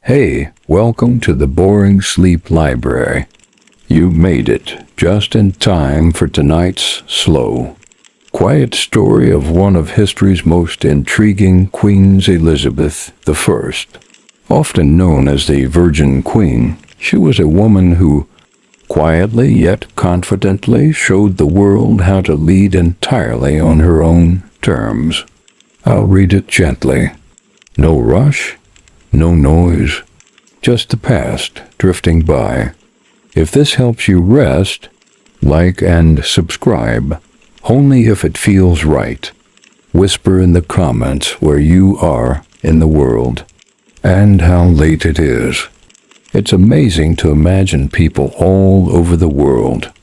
Hey, welcome to the Boring Sleep Library. You made it, just in time for tonight's slow, quiet story of one of history's most intriguing queens, Elizabeth I. Often known as the Virgin Queen, she was a woman who, quietly yet confidently, showed the world how to lead entirely on her own terms. I'll read it gently. No rush, no noise, just the past drifting by. If this helps you rest, like and subscribe, only if it feels right. Whisper in the comments where you are in the world, and how late it is. It's amazing to imagine people all over the world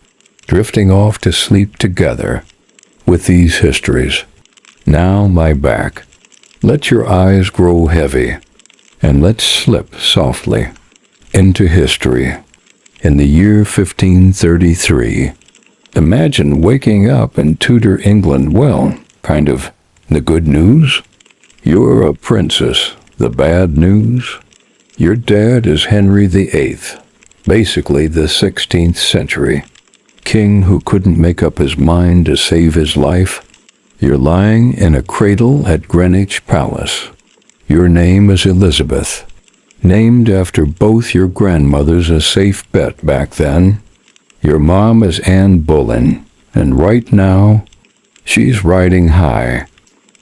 drifting off to sleep together with these histories. Now lie back, let your eyes grow heavy, and let's slip softly into history. In the year 1533, imagine waking up in Tudor England. Well, kind of the good news. You're a princess. The bad news? Your dad is Henry VIII, basically the 16th century king who couldn't make up his mind to save his life. You're lying in a cradle at Greenwich Palace. Your name is Elizabeth, named after both your grandmothers, a safe bet back then. Your mom is Anne Boleyn, and right now, she's riding high.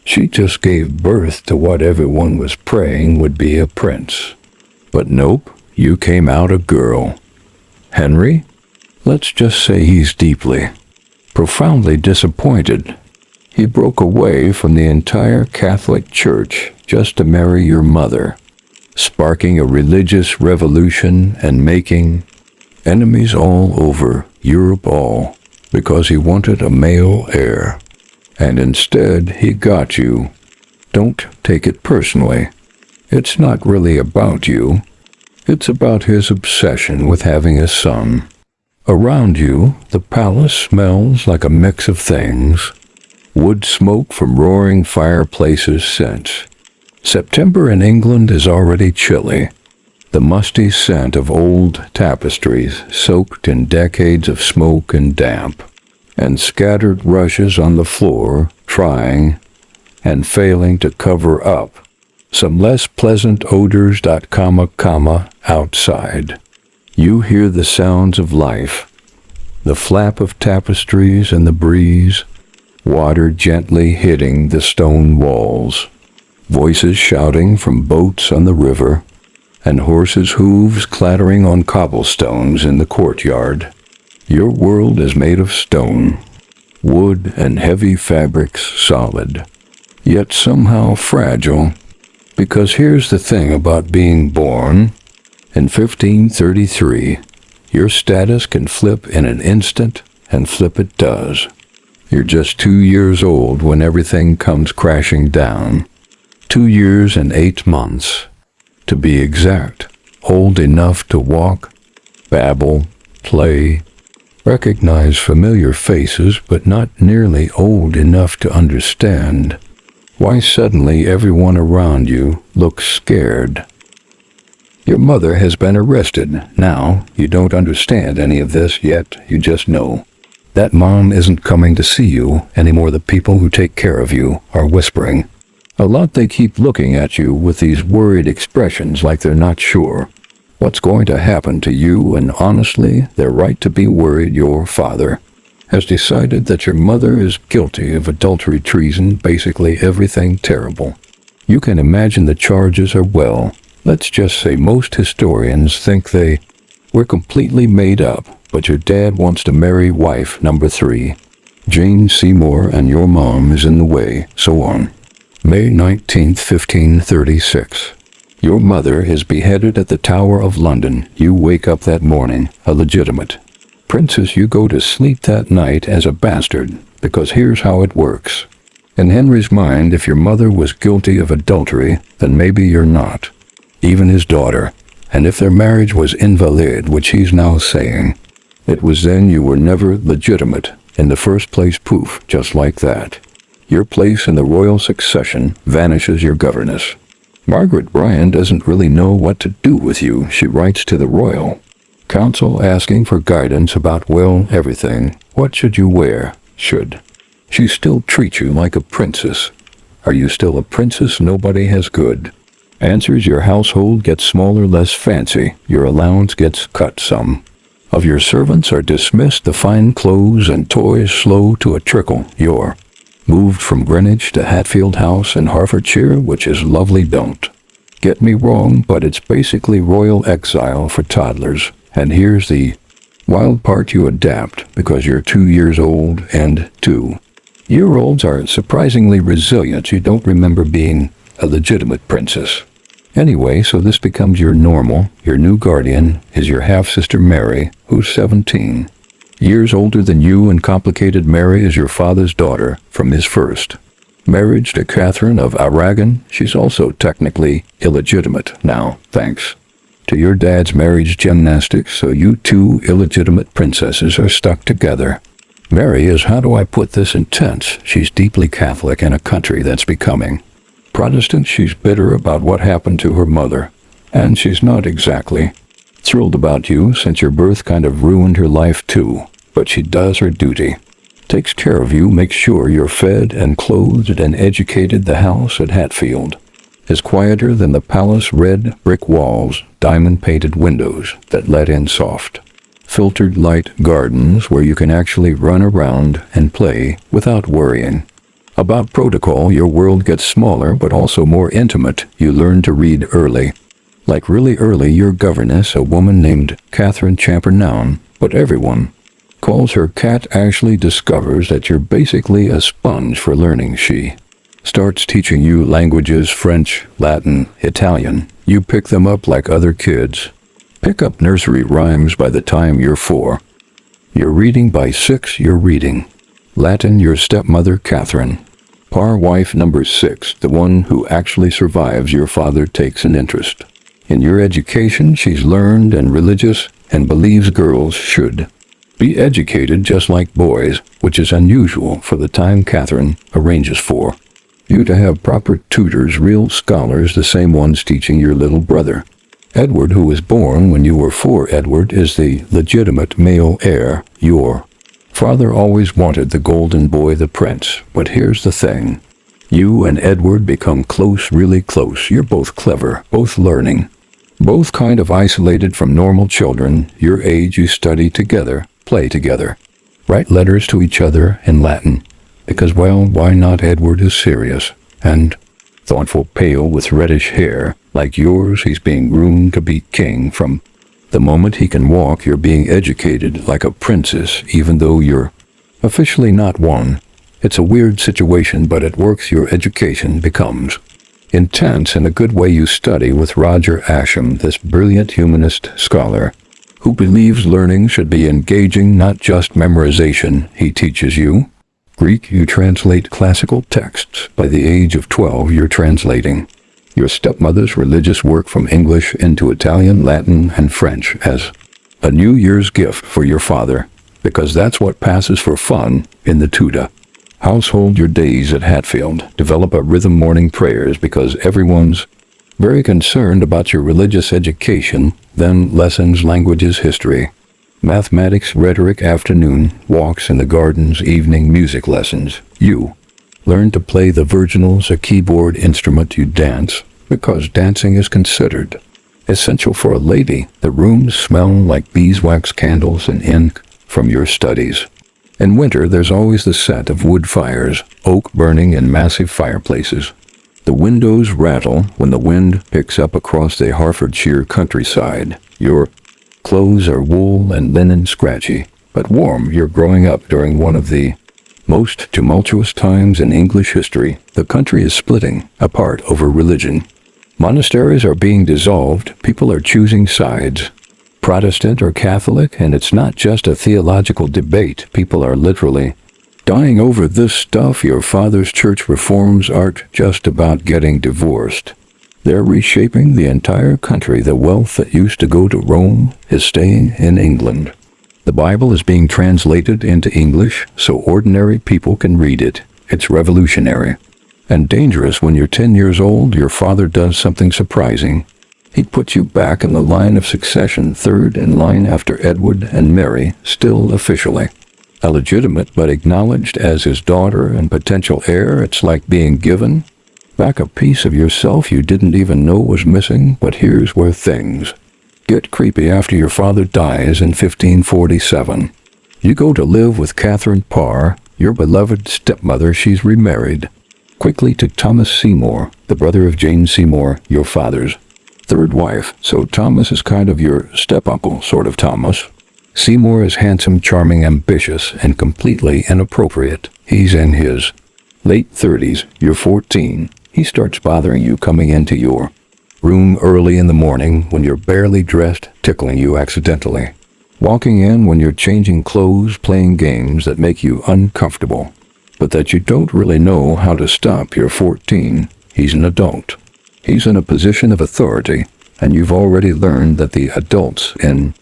She just gave birth to what everyone was praying would be a prince. But nope, you came out a girl. Henry? Let's just say he's deeply, profoundly disappointed. He broke away from the entire Catholic Church just to marry your mother, sparking a religious revolution and making enemies all over Europe, all because he wanted a male heir. And instead he got you. Don't take it personally. It's not really about you. It's about his obsession with having a son. Around you, the palace smells like a mix of things. Wood smoke from roaring fireplaces scents. September in England is already chilly. The musty scent of old tapestries soaked in decades of smoke and damp, and scattered rushes on the floor, trying and failing to cover up some less pleasant odors. Outside. You hear the sounds of life, the flap of tapestries and the breeze, water gently hitting the stone walls, voices shouting from boats on the river, and horses' hooves clattering on cobblestones in the courtyard. Your world is made of stone, wood and heavy fabrics solid, yet somehow fragile, because here's the thing about being born. In 1533, your status can flip in an instant, and flip it does. You're just 2 years old when everything comes crashing down. 2 years and 8 months, to be exact. Old enough to walk, babble, play, recognize familiar faces, but not nearly old enough to understand why suddenly everyone around you looks scared. Your mother has been arrested. Now, you don't understand any of this yet, you just know. That mom isn't coming to see you anymore. The people who take care of you are whispering. A lot. They keep looking at you with these worried expressions like they're not sure what's going to happen to you, and honestly, they're right to be worried. Your father has decided that your mother is guilty of adultery, treason, basically everything terrible. You can imagine the charges are, well, let's just say most historians think they were completely made up, but your dad wants to marry wife number 3, Jane Seymour, and your mom is in the way, so on. May 19th, 1536. Your mother is beheaded at the Tower of London. You wake up that morning, a legitimate princess. You go to sleep that night as a bastard, because here's how it works. In Henry's mind, if your mother was guilty of adultery, then maybe you're not even his daughter. And if their marriage was invalid, which he's now saying, it was then you were never legitimate in the first place. Poof, just like that. Your place in the royal succession vanishes. Your governess Margaret Bryan doesn't really know what to do with you. She writes to the Royal Council asking for guidance about, well, everything. What should you wear? Should she still treat you like a princess? Are you still a princess? Nobody has good answers. Your household gets smaller, less fancy. Your allowance gets cut some. Of your servants are dismissed. The fine clothes and toys slow to a trickle. You're moved from Greenwich to Hatfield House in Hertfordshire, which is lovely. Don't get me wrong, but it's basically royal exile for toddlers. And here's the wild part: you adapt because you're 2 years old, and 2-year-olds are surprisingly resilient. You don't remember being a legitimate princess. Anyway, so this becomes your normal. Your new guardian is your half-sister Mary, who's 17 years older than you and complicated. Mary is your father's daughter from his first marriage to Catherine of Aragon. She's also technically illegitimate now, thanks to your dad's marriage gymnastics, so you two illegitimate princesses are stuck together. Mary is, how do I put this, intense. She's deeply Catholic in a country that's becoming Protestant. She's bitter about what happened to her mother, and she's not exactly thrilled about you since your birth kind of ruined her life too. But she does her duty, takes care of you, makes sure you're fed and clothed and educated. The house at Hatfield is quieter than the palace. Red brick walls, diamond-painted windows that let in soft, filtered light, gardens where you can actually run around and play without worrying about protocol. Your world gets smaller but also more intimate. You learn to read early, like really early. Your governess, a woman named Catherine Champernoun, but everyone calls her Cat, actually discovers that you're basically a sponge for learning. She starts teaching you languages: French, Latin, Italian. You pick them up like other kids pick up nursery rhymes by the time you're 4. You're reading by 6. You're reading Latin. Your stepmother, Catherine, par wife number 6, the one who actually survives your father, takes an interest in your education. She's learned and religious and believes girls should be educated just like boys, which is unusual for the time. Catherine arranges for you to have proper tutors, real scholars, the same ones teaching your little brother, Edward, who was born when you were 4. Edward is the legitimate male heir. Your father always wanted the golden boy, the prince. But here's the thing. You and Edward become close, really close. You're both clever, both learning, both kind of isolated from normal children your age. You study together, play together, write letters to each other in Latin. Because, well, why not? Edward is serious and thoughtful, pale, with reddish hair like yours. He's being groomed to be king. From the moment he can walk, you're being educated like a princess, even though you're officially not one. It's a weird situation, but it works. Your education becomes intense in a good way. You study with Roger Ascham, this brilliant humanist scholar who believes learning should be engaging, not just memorization. He teaches you Greek. You translate classical texts. By the age of 12, you're translating your stepmother's religious work from English into Italian, Latin, and French as a New Year's gift for your father, because that's what passes for fun in the Tudor household. Your days at Hatfield develop a rhythm: morning prayers because everyone's very concerned about your religious education, then lessons, languages, history, mathematics, rhetoric, afternoon walks in the gardens, evening music lessons. You learn to play the virginals, a keyboard instrument. You dance because dancing is considered essential for a lady. The rooms smell like beeswax, candles, and ink from your studies. In winter, there's always the scent of wood fires, oak burning in massive fireplaces. The windows rattle when the wind picks up across the Hertfordshire countryside. Your clothes are wool and linen, scratchy but warm. You're growing up during one of the most tumultuous times in English history. The country is splitting apart over religion. Monasteries are being dissolved. People are choosing sides, Protestant or Catholic, and it's not just a theological debate. People are literally dying over this stuff. Your father's church reforms aren't just about getting divorced. They're reshaping the entire country. The wealth that used to go to Rome is staying in England. The Bible is being translated into English so ordinary people can read it. It's revolutionary. And dangerous. When you're 10 years old, your father does something surprising. He puts you back in the line of succession, third in line after Edward and Mary, still officially illegitimate but acknowledged as his daughter and potential heir. It's like being given back a piece of yourself you didn't even know was missing. But here's where things get creepy. After your father dies in 1547, you go to live with Catherine Parr, your beloved stepmother. She's remarried quickly to Thomas Seymour, the brother of Jane Seymour, your father's third wife. So Thomas is kind of your step-uncle, sort of. Thomas Seymour is handsome, charming, ambitious, and completely inappropriate. He's in his late 30s. You're 14. He starts bothering you, coming into your room early in the morning when you're barely dressed, tickling you accidentally, walking in when you're changing clothes, playing games that make you uncomfortable, but that you don't really know how to stop. You're 14. He's an adult. He's in a position of authority, and you've already learned that the adults in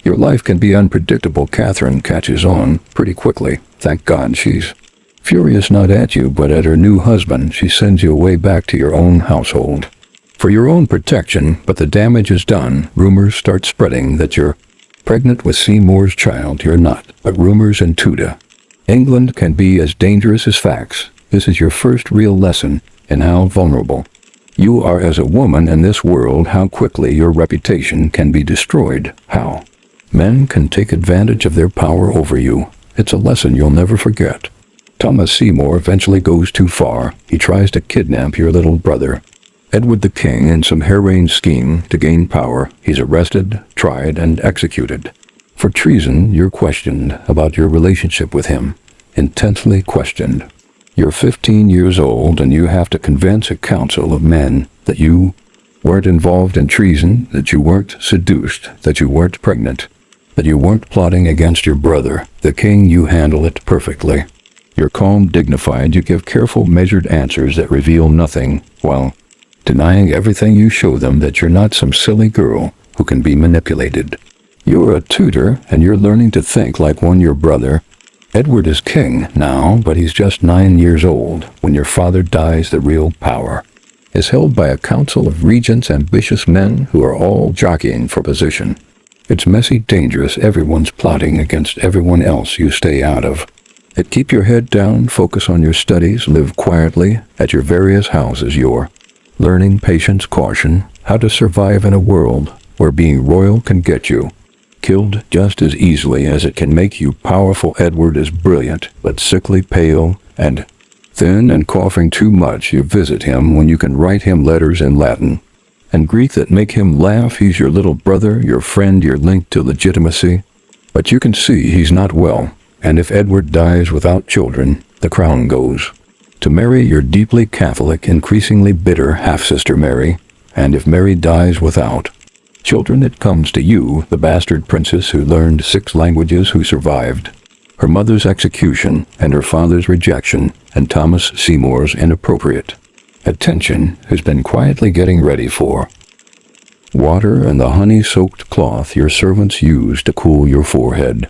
your life can be unpredictable. Catherine catches on pretty quickly. Thank God. She's furious not at you, but at her new husband. She sends you away back to your own household for your own protection, but the damage is done. Rumors start spreading that you're pregnant with Seymour's child. You're not, but rumors in Tudor England can be as dangerous as facts. This is your first real lesson in how vulnerable you are as a woman in this world, how quickly your reputation can be destroyed, how men can take advantage of their power over you. It's a lesson you'll never forget. Thomas Seymour eventually goes too far. He tries to kidnap your little brother, Edward the King, in some harebrained scheme to gain power. He's arrested, tried, and executed. For treason, you're questioned about your relationship with him. Intensely questioned. You're 15 years old, and you have to convince a council of men that you weren't involved in treason, that you weren't seduced, that you weren't pregnant, that you weren't plotting against your brother, the king. You handle it perfectly. You're calm, dignified. You give careful, measured answers that reveal nothing, while denying everything. You show them that you're not some silly girl who can be manipulated. You're a Tudor, and you're learning to think like one. Your brother Edward is king now, but he's just 9 years old. When your father dies, the real power is held by a council of regents, ambitious men who are all jockeying for position. It's messy, dangerous. Everyone's plotting against everyone else. You stay out of it. Keep your head down, focus on your studies, live quietly at your various houses. You're learning patience, caution, how to survive in a world where being royal can get you killed just as easily as it can make you powerful. Edward is brilliant, but sickly, pale, and thin, and coughing too much. You visit him when you can write him letters in Latin and Greek that make him laugh. He's your little brother, your friend, your link to legitimacy. But you can see he's not well, and if Edward dies without children, the crown goes to Mary, your deeply Catholic, increasingly bitter half-sister Mary. And if Mary dies without children, it comes to you, the bastard princess who learned 6 languages, who survived her mother's execution and her father's rejection and Thomas Seymour's inappropriate attention, who's been quietly getting ready for water and the honey-soaked cloth your servants use to cool your forehead.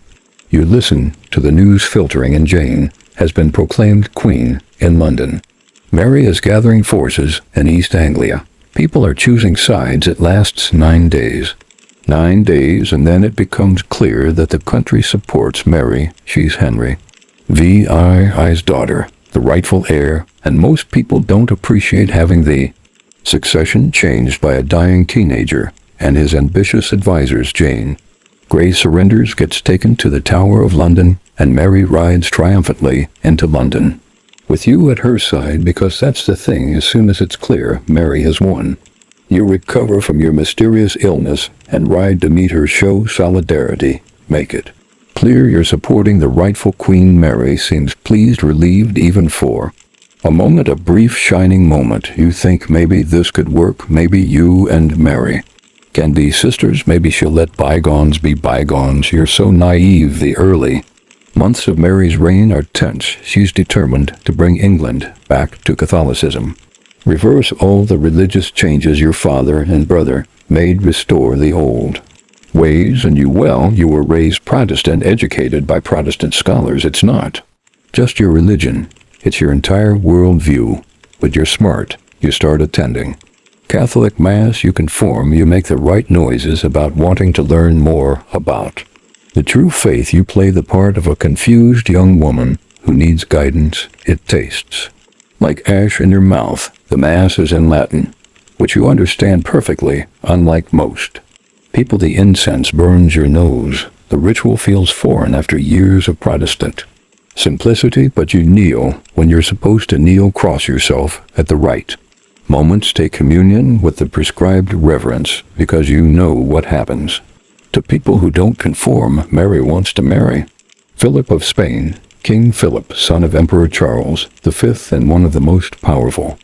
You listen to the news filtering, and Jane has been proclaimed queen in London. Mary is gathering forces in East Anglia. People are choosing sides. It lasts 9 days. 9 days, and then it becomes clear that the country supports Mary. She's Henry VI's daughter, the rightful heir, and most people don't appreciate having the succession changed by a dying teenager and his ambitious advisors. Jane Grey surrenders, gets taken to the Tower of London, and Mary rides triumphantly into London with you at her side, because that's the thing. As soon as it's clear Mary has won, you recover from your mysterious illness and ride to meet her. Show solidarity. Make it clear you're supporting the rightful Queen. Mary seems pleased, relieved, even for a moment, a brief shining moment. You think maybe this could work. Maybe you and Mary can be sisters. Maybe she'll let bygones be bygones. You're so naive. The early months of Mary's reign are tense. She's determined to bring England back to Catholicism. Reverse all the religious changes your father and brother made. Restore the old ways. And you were raised Protestant, educated by Protestant scholars. It's not just your religion. It's your entire worldview. but you're smart. You start attending. Catholic Mass, you conform, you make the right noises about wanting to learn more about. The true faith, you play the part of a confused young woman who needs guidance. It tastes like ash in your mouth. The Mass is in Latin, which you understand perfectly, unlike most people. The incense burns your nose. The ritual feels foreign after years of Protestant simplicity, but you kneel when you're supposed to kneel. Cross yourself at the right moments. Take communion with the prescribed reverence, because you know what happens to people who don't conform. Mary wants to marry Philip of Spain. King Philip, son of Emperor Charles V, and one of the most powerful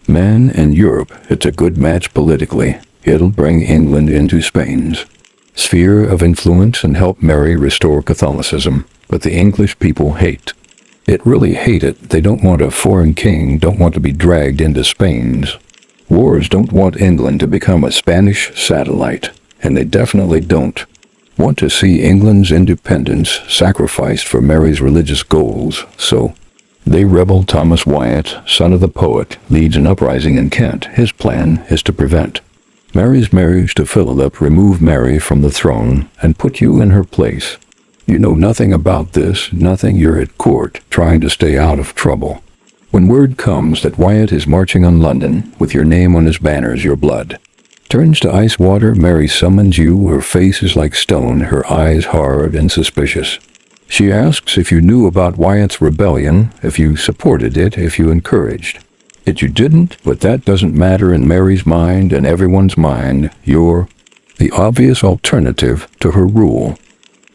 men in Europe. It's a good match politically. It'll bring England into Spain's sphere of influence and help Mary restore Catholicism. But the English people hate it, really hate it. They don't want a foreign king, don't want to be dragged into Spain's wars, don't want England to become a Spanish satellite, and they definitely don't want to see England's independence sacrificed for Mary's religious goals. So they rebel. Thomas Wyatt, son of the poet, leads an uprising in Kent. His plan is to prevent Mary's marriage to Philip, remove Mary from the throne, and put you in her place. You know nothing about this, nothing. You're at court, trying to stay out of trouble. When word comes that Wyatt is marching on London, with your name on his banners, your blood turns to ice water. Mary summons you. Her face is like stone, her eyes hard and suspicious. She asks if you knew about Wyatt's rebellion, if you supported it, if you encouraged it. You didn't, but that doesn't matter in Mary's mind and everyone's mind. You're the obvious alternative to her rule,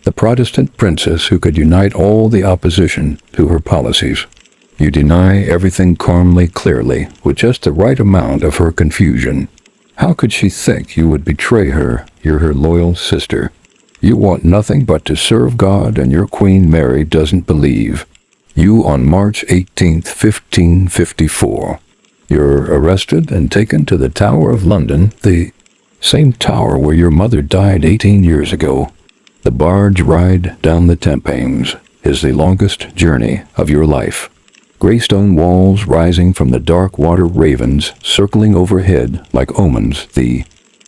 the Protestant princess who could unite all the opposition to her policies. You deny everything calmly, clearly, with just the right amount of her confusion. How could she think you would betray her? You're her loyal sister. You want nothing but to serve God, and your Queen Mary doesn't believe you. On March 18th, 1554, you're arrested and taken to the Tower of London, the same tower where your mother died 18 years ago. The barge ride down the Thames is the longest journey of your life. Gray stone walls rising from the dark water, ravens circling overhead like omens, the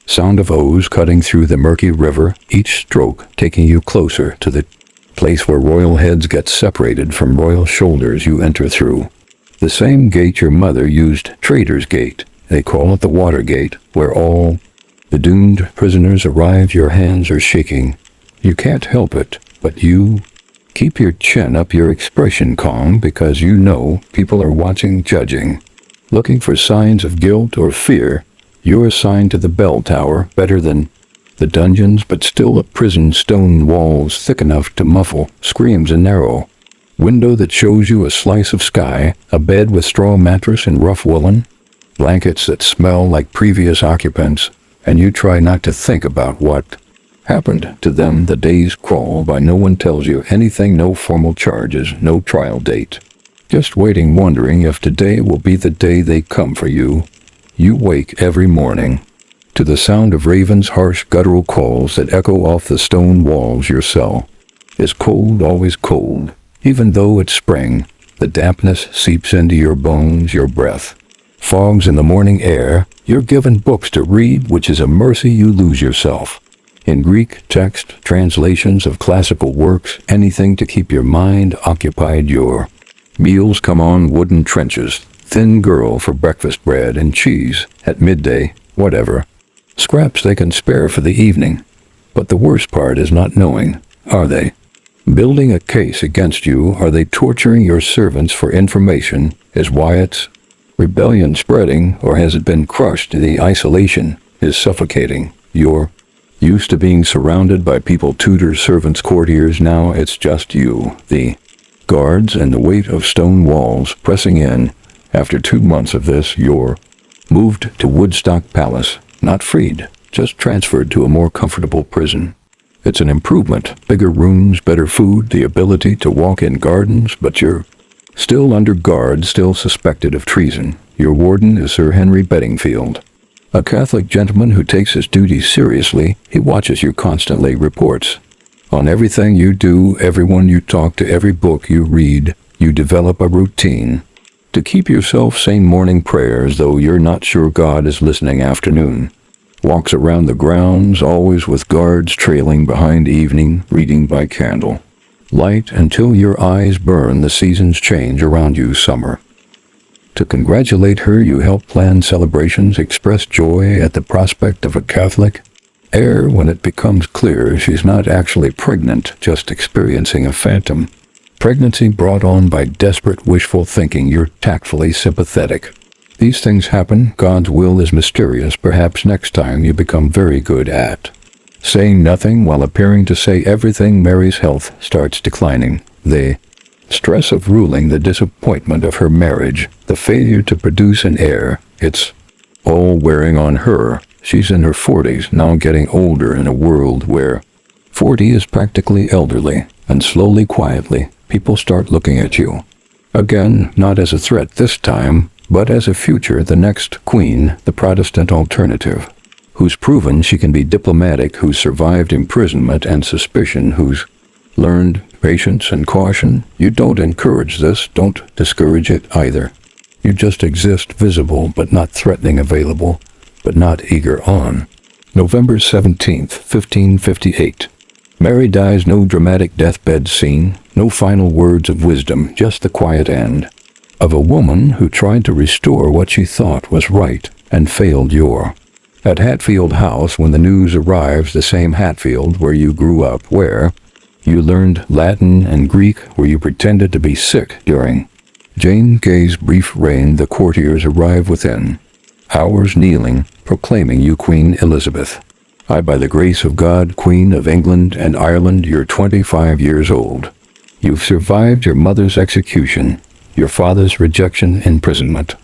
sound of oars cutting through the murky river, each stroke taking you closer to the place where royal heads get separated from royal shoulders. You enter through the same gate your mother used, Traitor's Gate. They call it the Water Gate, where all the doomed prisoners arrive. Your hands are shaking. You can't help it, but you keep your chin up, your expression calm, because you know people are watching, judging, looking for signs of guilt or fear. You're assigned to the bell tower, better than the dungeons, but still a prison. Stone walls thick enough to muffle screams, a narrow window that shows you a slice of sky, a bed with straw mattress and rough woolen blankets that smell like previous occupants, and you try not to think about what happened to them. The days crawl by. No one tells you anything, no formal charges, no trial date. Just waiting, wondering if today will be the day they come for you. You wake every morning to the sound of ravens' harsh guttural calls that echo off the stone walls. Your cell is cold, always cold. Even though it's spring, the dampness seeps into your bones, your breath fogs in the morning air. You're given books to read, which is a mercy. You lose yourself in Greek text, translations of classical works, anything to keep your mind occupied. Your meals come on wooden trenches. Thin girl for breakfast, bread and cheese at midday, whatever scraps they can spare for the evening. But the worst part is not knowing. Are they building a case against you? Are they torturing your servants for information? Is Wyatt's rebellion spreading, or has it been crushed? The isolation is suffocating. You're used to being surrounded by people, tutors, servants, courtiers. Now it's just you, the guards, and the weight of stone walls pressing in. After 2 months of this, you're moved to Woodstock Palace, not freed, just transferred to a more comfortable prison. It's an improvement, bigger rooms, better food, the ability to walk in gardens, but you're still under guard, still suspected of treason. Your warden is Sir Henry Bedingfield, a Catholic gentleman who takes his duties seriously. He watches you constantly, reports on everything you do, everyone you talk to, every book you read. You develop a routine To keep yourself sane, morning prayers, though you're not sure God is listening. Afternoon walks around the grounds, always with guards trailing behind. Evening reading by candle light until your eyes burn. The seasons change around you. Summer. To congratulate her, you help plan celebrations, express joy at the prospect of a Catholic. Air, when it becomes clear she's not actually pregnant, just experiencing a phantom pregnancy brought on by desperate wishful thinking. You're tactfully sympathetic. These things happen. God's will is mysterious. Perhaps next time you become very good at saying nothing while appearing to say everything. Mary's health starts declining. The stress of ruling, the disappointment of her marriage, the failure to produce an heir, it's all wearing on her. She's in her 40s, now getting older in a world where 40 is practically elderly, and slowly, quietly, people start looking at you. Again, not as a threat this time, but as a future, the next queen, the Protestant alternative, who's proven she can be diplomatic, who's survived imprisonment and suspicion, who's learned patience and caution. You don't encourage this, don't discourage it either. You just exist, visible but not threatening, available but not eager on. November 17th, 1558. Mary dies. No dramatic deathbed scene, no final words of wisdom, just the quiet end of a woman who tried to restore what she thought was right and failed. You're at Hatfield House when the news arrives, the same Hatfield where you grew up, where you learned Latin and Greek, where you pretended to be sick during Jane Gay's brief reign. The courtiers arrive within hours, kneeling, proclaiming you Queen Elizabeth. I, by the grace of God, Queen of England and Ireland. You're 25 years old. You've survived your mother's execution, your father's rejection, imprisonment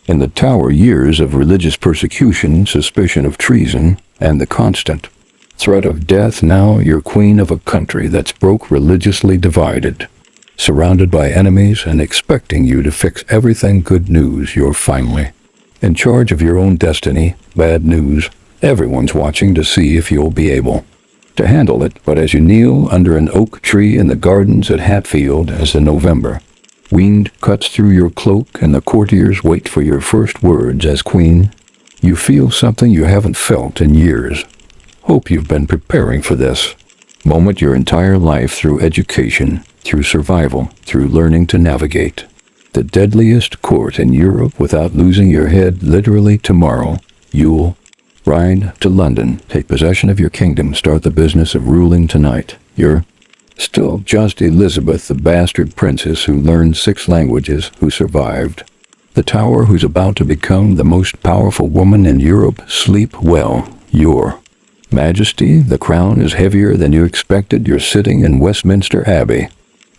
in the Tower, years of religious persecution, suspicion of treason, and the constant threat of death. Now you're queen of a country that's broke, religiously divided, surrounded by enemies, and expecting you to fix everything. Good news, you're finally in charge of your own destiny. Bad news, everyone's watching to see if you'll be able to handle it. But as you kneel under an oak tree in the gardens at Hatfield, as the November wind cuts through your cloak and the courtiers wait for your first words as queen, you feel something you haven't felt in years. Hope you've been preparing for this moment your entire life, through education, through survival, through learning to navigate the deadliest court in Europe without losing your head. Literally tomorrow, you'll ride to London, take possession of your kingdom, start the business of ruling tonight. You're still just Elizabeth, the bastard princess who learned 6 languages, who survived the Tower, who's about to become the most powerful woman in Europe. Sleep well, Your Majesty. The crown is heavier than you expected. You're sitting in Westminster Abbey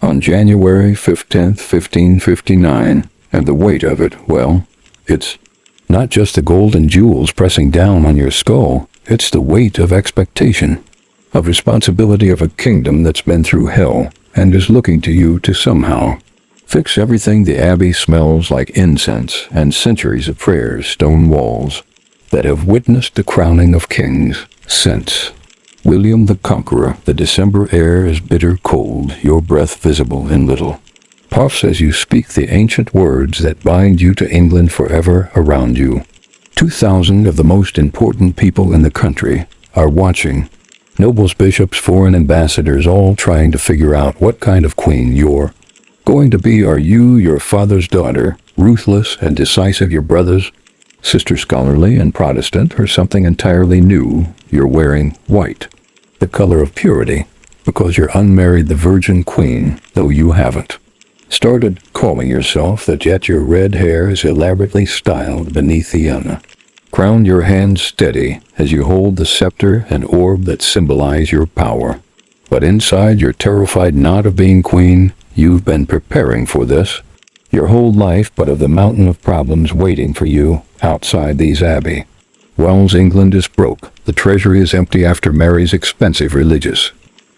on January 15th, 1559, and the weight of it, well, it's not just the golden jewels pressing down on your skull, it's the weight of expectation, of responsibility, of a kingdom that's been through hell and is looking to you to somehow fix everything. The Abbey smells like incense and centuries of prayers, stone walls that have witnessed the crowning of kings since William the Conqueror. The December air is bitter cold, your breath visible in little puffs as you speak the ancient words that bind you to England forever. Around you, 2,000 of the most important people in the country are watching. Nobles, bishops, foreign ambassadors, all trying to figure out what kind of queen you're going to be. Are you your father's daughter, ruthless and decisive, your brother's sister, scholarly and Protestant, or something entirely new? You're wearing white, the color of purity, because you're unmarried, the virgin queen, though you haven't started calling yourself that yet. Your red hair is elaborately styled beneath the crown, your hands steady as you hold the scepter and orb that symbolize your power. But inside, you're terrified not of being queen. You've been preparing for this your whole life, but of the mountain of problems waiting for you outside these abbey walls. England is broke. The treasury is empty after Mary's expensive religious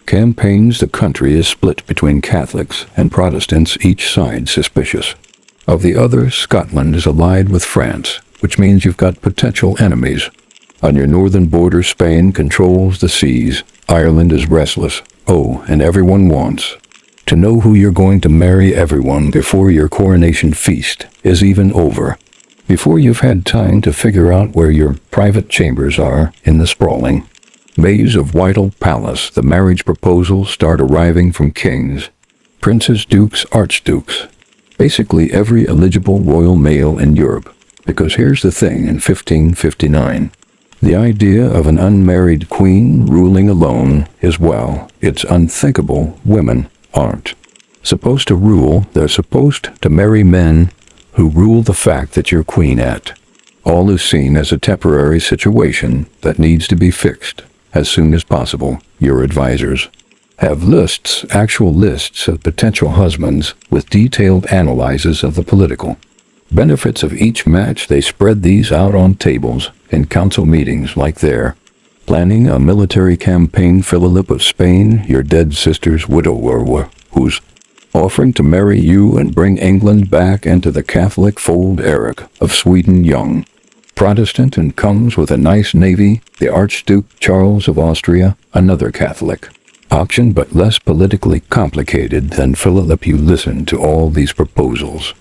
campaigns. The country is split between Catholics and Protestants, each side suspicious of the other. Scotland is allied with France, which means you've got potential enemies. On your northern border, Spain controls the seas. Ireland is restless. Oh, and everyone wants To know who you're going to marry everyone before your coronation feast is even over. Before you've had time to figure out where your private chambers are in the sprawling maze of Whitehall Palace, the marriage proposals start arriving from kings, princes, dukes, archdukes, basically every eligible royal male in Europe. Because here's the thing, in 1559, the idea of an unmarried queen ruling alone is, well, it's unthinkable. Women aren't supposed to rule. They're supposed to marry men who rule the fact that you're queen at. All is seen as a temporary situation that needs to be fixed as soon as possible. Your advisors have lists, actual lists of potential husbands with detailed analyses of the political benefits of each match. They spread these out on tables in council meetings like they're planning a military campaign. Philip of Spain, your dead sister's widower, who's offering to marry you and bring England back into the Catholic fold. Eric of Sweden, young Protestant and comes with a nice navy. The Archduke Charles of Austria, another Catholic auction but less politically complicated than Philip. You listen to all these proposals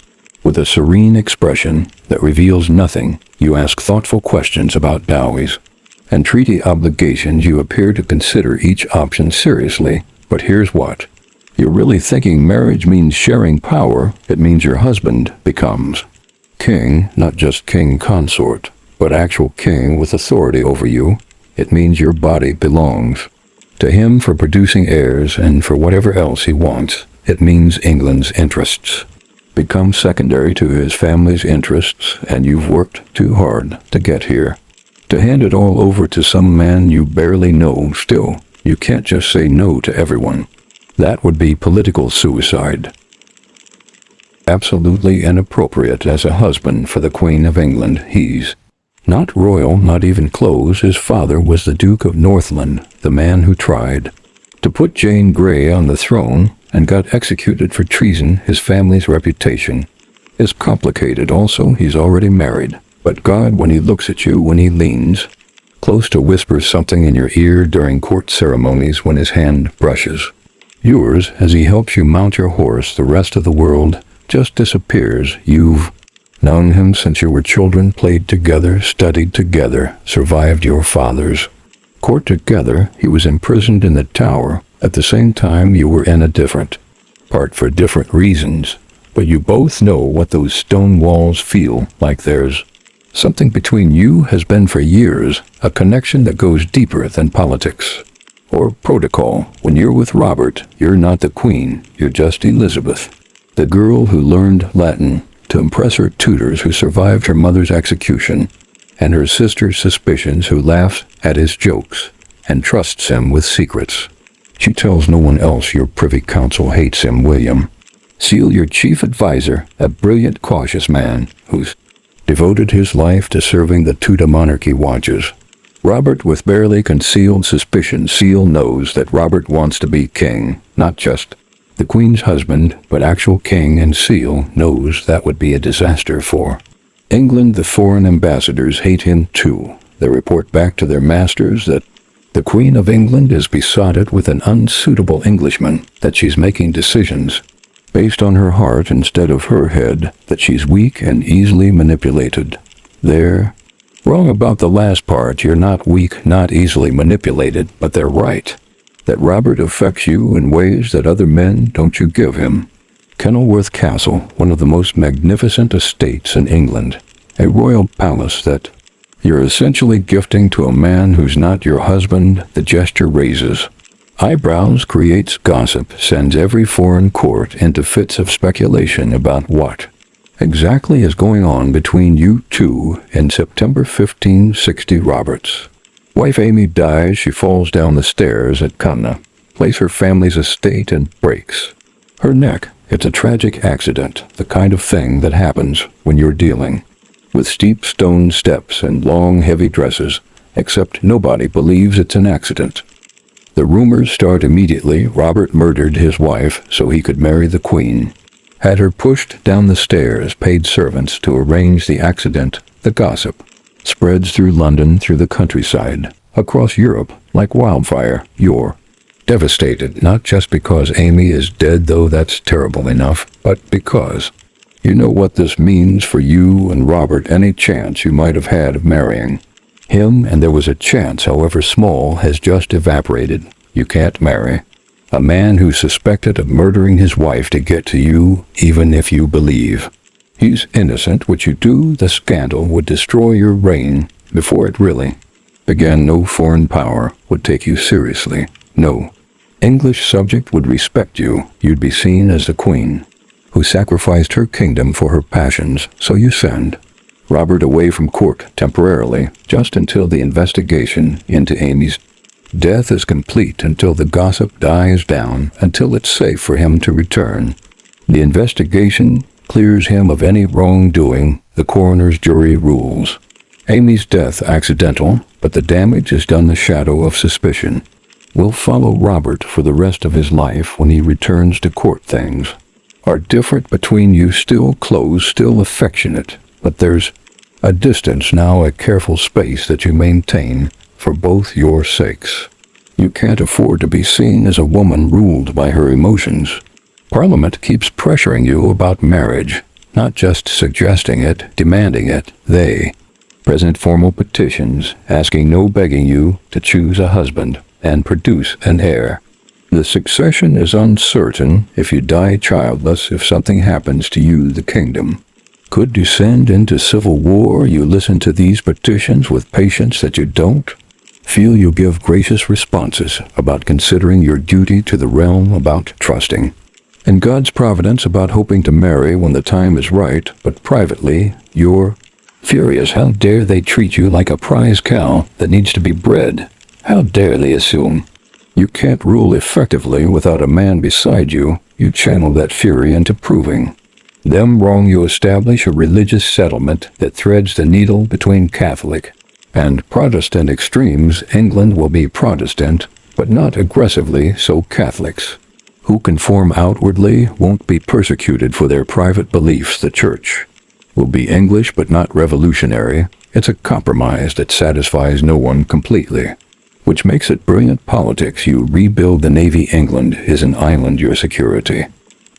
with a serene expression that reveals nothing. You ask thoughtful questions about dowries and treaty obligations. You appear to consider each option seriously. But here's what you're really thinking. Marriage means sharing power. It means your husband becomes king, not just king consort, but actual king with authority over you. It means your body belongs to him for producing heirs and for whatever else he wants. It means England's interests become secondary to his family's interests, and you've worked too hard to get here. To hand it all over to some man you barely know. Still, you can't just say no to everyone. That would be political suicide. Absolutely inappropriate as a husband for the Queen of England. He's not royal, not even close. His father was the Duke of Northumberland, the man who tried to put Jane Grey on the throne and got executed for treason. His family's reputation is complicated. Also, he's already married. But God, when he looks at you, when he leans close to whisper something in your ear during court ceremonies, when his hand brushes yours as he helps you mount your horse, the rest of the world just disappears. You've known him since you were children, played together, studied together, survived your father's court together. He was imprisoned in the Tower at the same time you were in a different part for different reasons. But you both know what those stone walls feel like. There's something between you, has been for years, a connection that goes deeper than politics or protocol. When you're with Robert, you're not the queen, you're just Elizabeth, the girl who learned Latin to impress her tutors, who survived her mother's execution and her sister's suspicions, who laughs at his jokes and trusts him with secrets she tells no one else. Your privy council hates him. William Seal, your chief advisor, a brilliant, cautious man who's devoted his life to serving the Tudor monarchy, watches Robert with barely concealed suspicion. Seal knows that Robert wants to be king, not just the Queen's husband, but actual king, and Seal knows that would be a disaster for England. The foreign ambassadors hate him too. They report back to their masters that the Queen of England is besotted with an unsuitable Englishman, that she's making decisions based on her heart instead of her head, that she's weak and easily manipulated. They're wrong about the last part. You're not weak, not easily manipulated, but they're right. That Robert affects you in ways that other men don't. You give him Kenilworth Castle, one of the most magnificent estates in England, a royal palace that you're essentially gifting to a man who's not your husband. The gesture raises eyebrows, creates gossip, sends every foreign court into fits of speculation about what exactly is going on between you two. In September 1560, Robert's wife Amy dies. She falls down the stairs at Conna, place her family's estate, and breaks her neck. It's a tragic accident, the kind of thing that happens when you're dealing with steep stone steps and long, heavy dresses, except nobody believes it's an accident. The rumors start immediately. Robert murdered his wife so he could marry the Queen, had her pushed down the stairs, paid servants to arrange the accident. The gossip spreads through London, through the countryside, across Europe like wildfire. Your devastated, not just because Amy is dead, though that's terrible enough, but because you know what this means for you and Robert. Any chance you might have had of marrying him, and there was a chance, however small, has just evaporated. You can't marry a man who's suspected of murdering his wife to get to you, even if you believe he's innocent, which you do. The scandal would destroy your reign before it really began. No foreign power would take you seriously. No English subject would respect you. You'd be seen as the queen who sacrificed her kingdom for her passions. So you send Robert away from court temporarily, just until the investigation into Amy's death is complete, until the gossip dies down, until it's safe for him to return. The investigation clears him of any wrongdoing. The coroner's jury rules Amy's death accidental, but the damage is done. The shadow of suspicion will follow Robert for the rest of his life. When he returns to court, things are different between you, still close, still affectionate, but there's a distance now, a careful space that you maintain for both your sakes. You can't afford to be seen as a woman ruled by her emotions. Parliament keeps pressuring you about marriage, not just suggesting it, demanding it. They present formal petitions, asking, no begging you to choose a husband and produce an heir. The succession is uncertain. If you die childless, if something happens to you, the kingdom could descend into civil war. You listen to these petitions with patience that you don't feel. You give gracious responses about considering your duty to the realm, about trusting in God's providence, about hoping to marry when the time is right. But privately, you're furious. How dare they treat you like a prize cow that needs to be bred? How dare they assume you can't rule effectively without a man beside you? You channel that fury into proving them wrong. You establish a religious settlement that threads the needle between Catholic and Protestant extremes. England will be Protestant, but not aggressively so. Catholics who conform outwardly won't be persecuted for their private beliefs. The Church will be English, but not revolutionary. It's a compromise that satisfies no one completely, which makes it brilliant politics. You rebuild the Navy. England is an island. Your security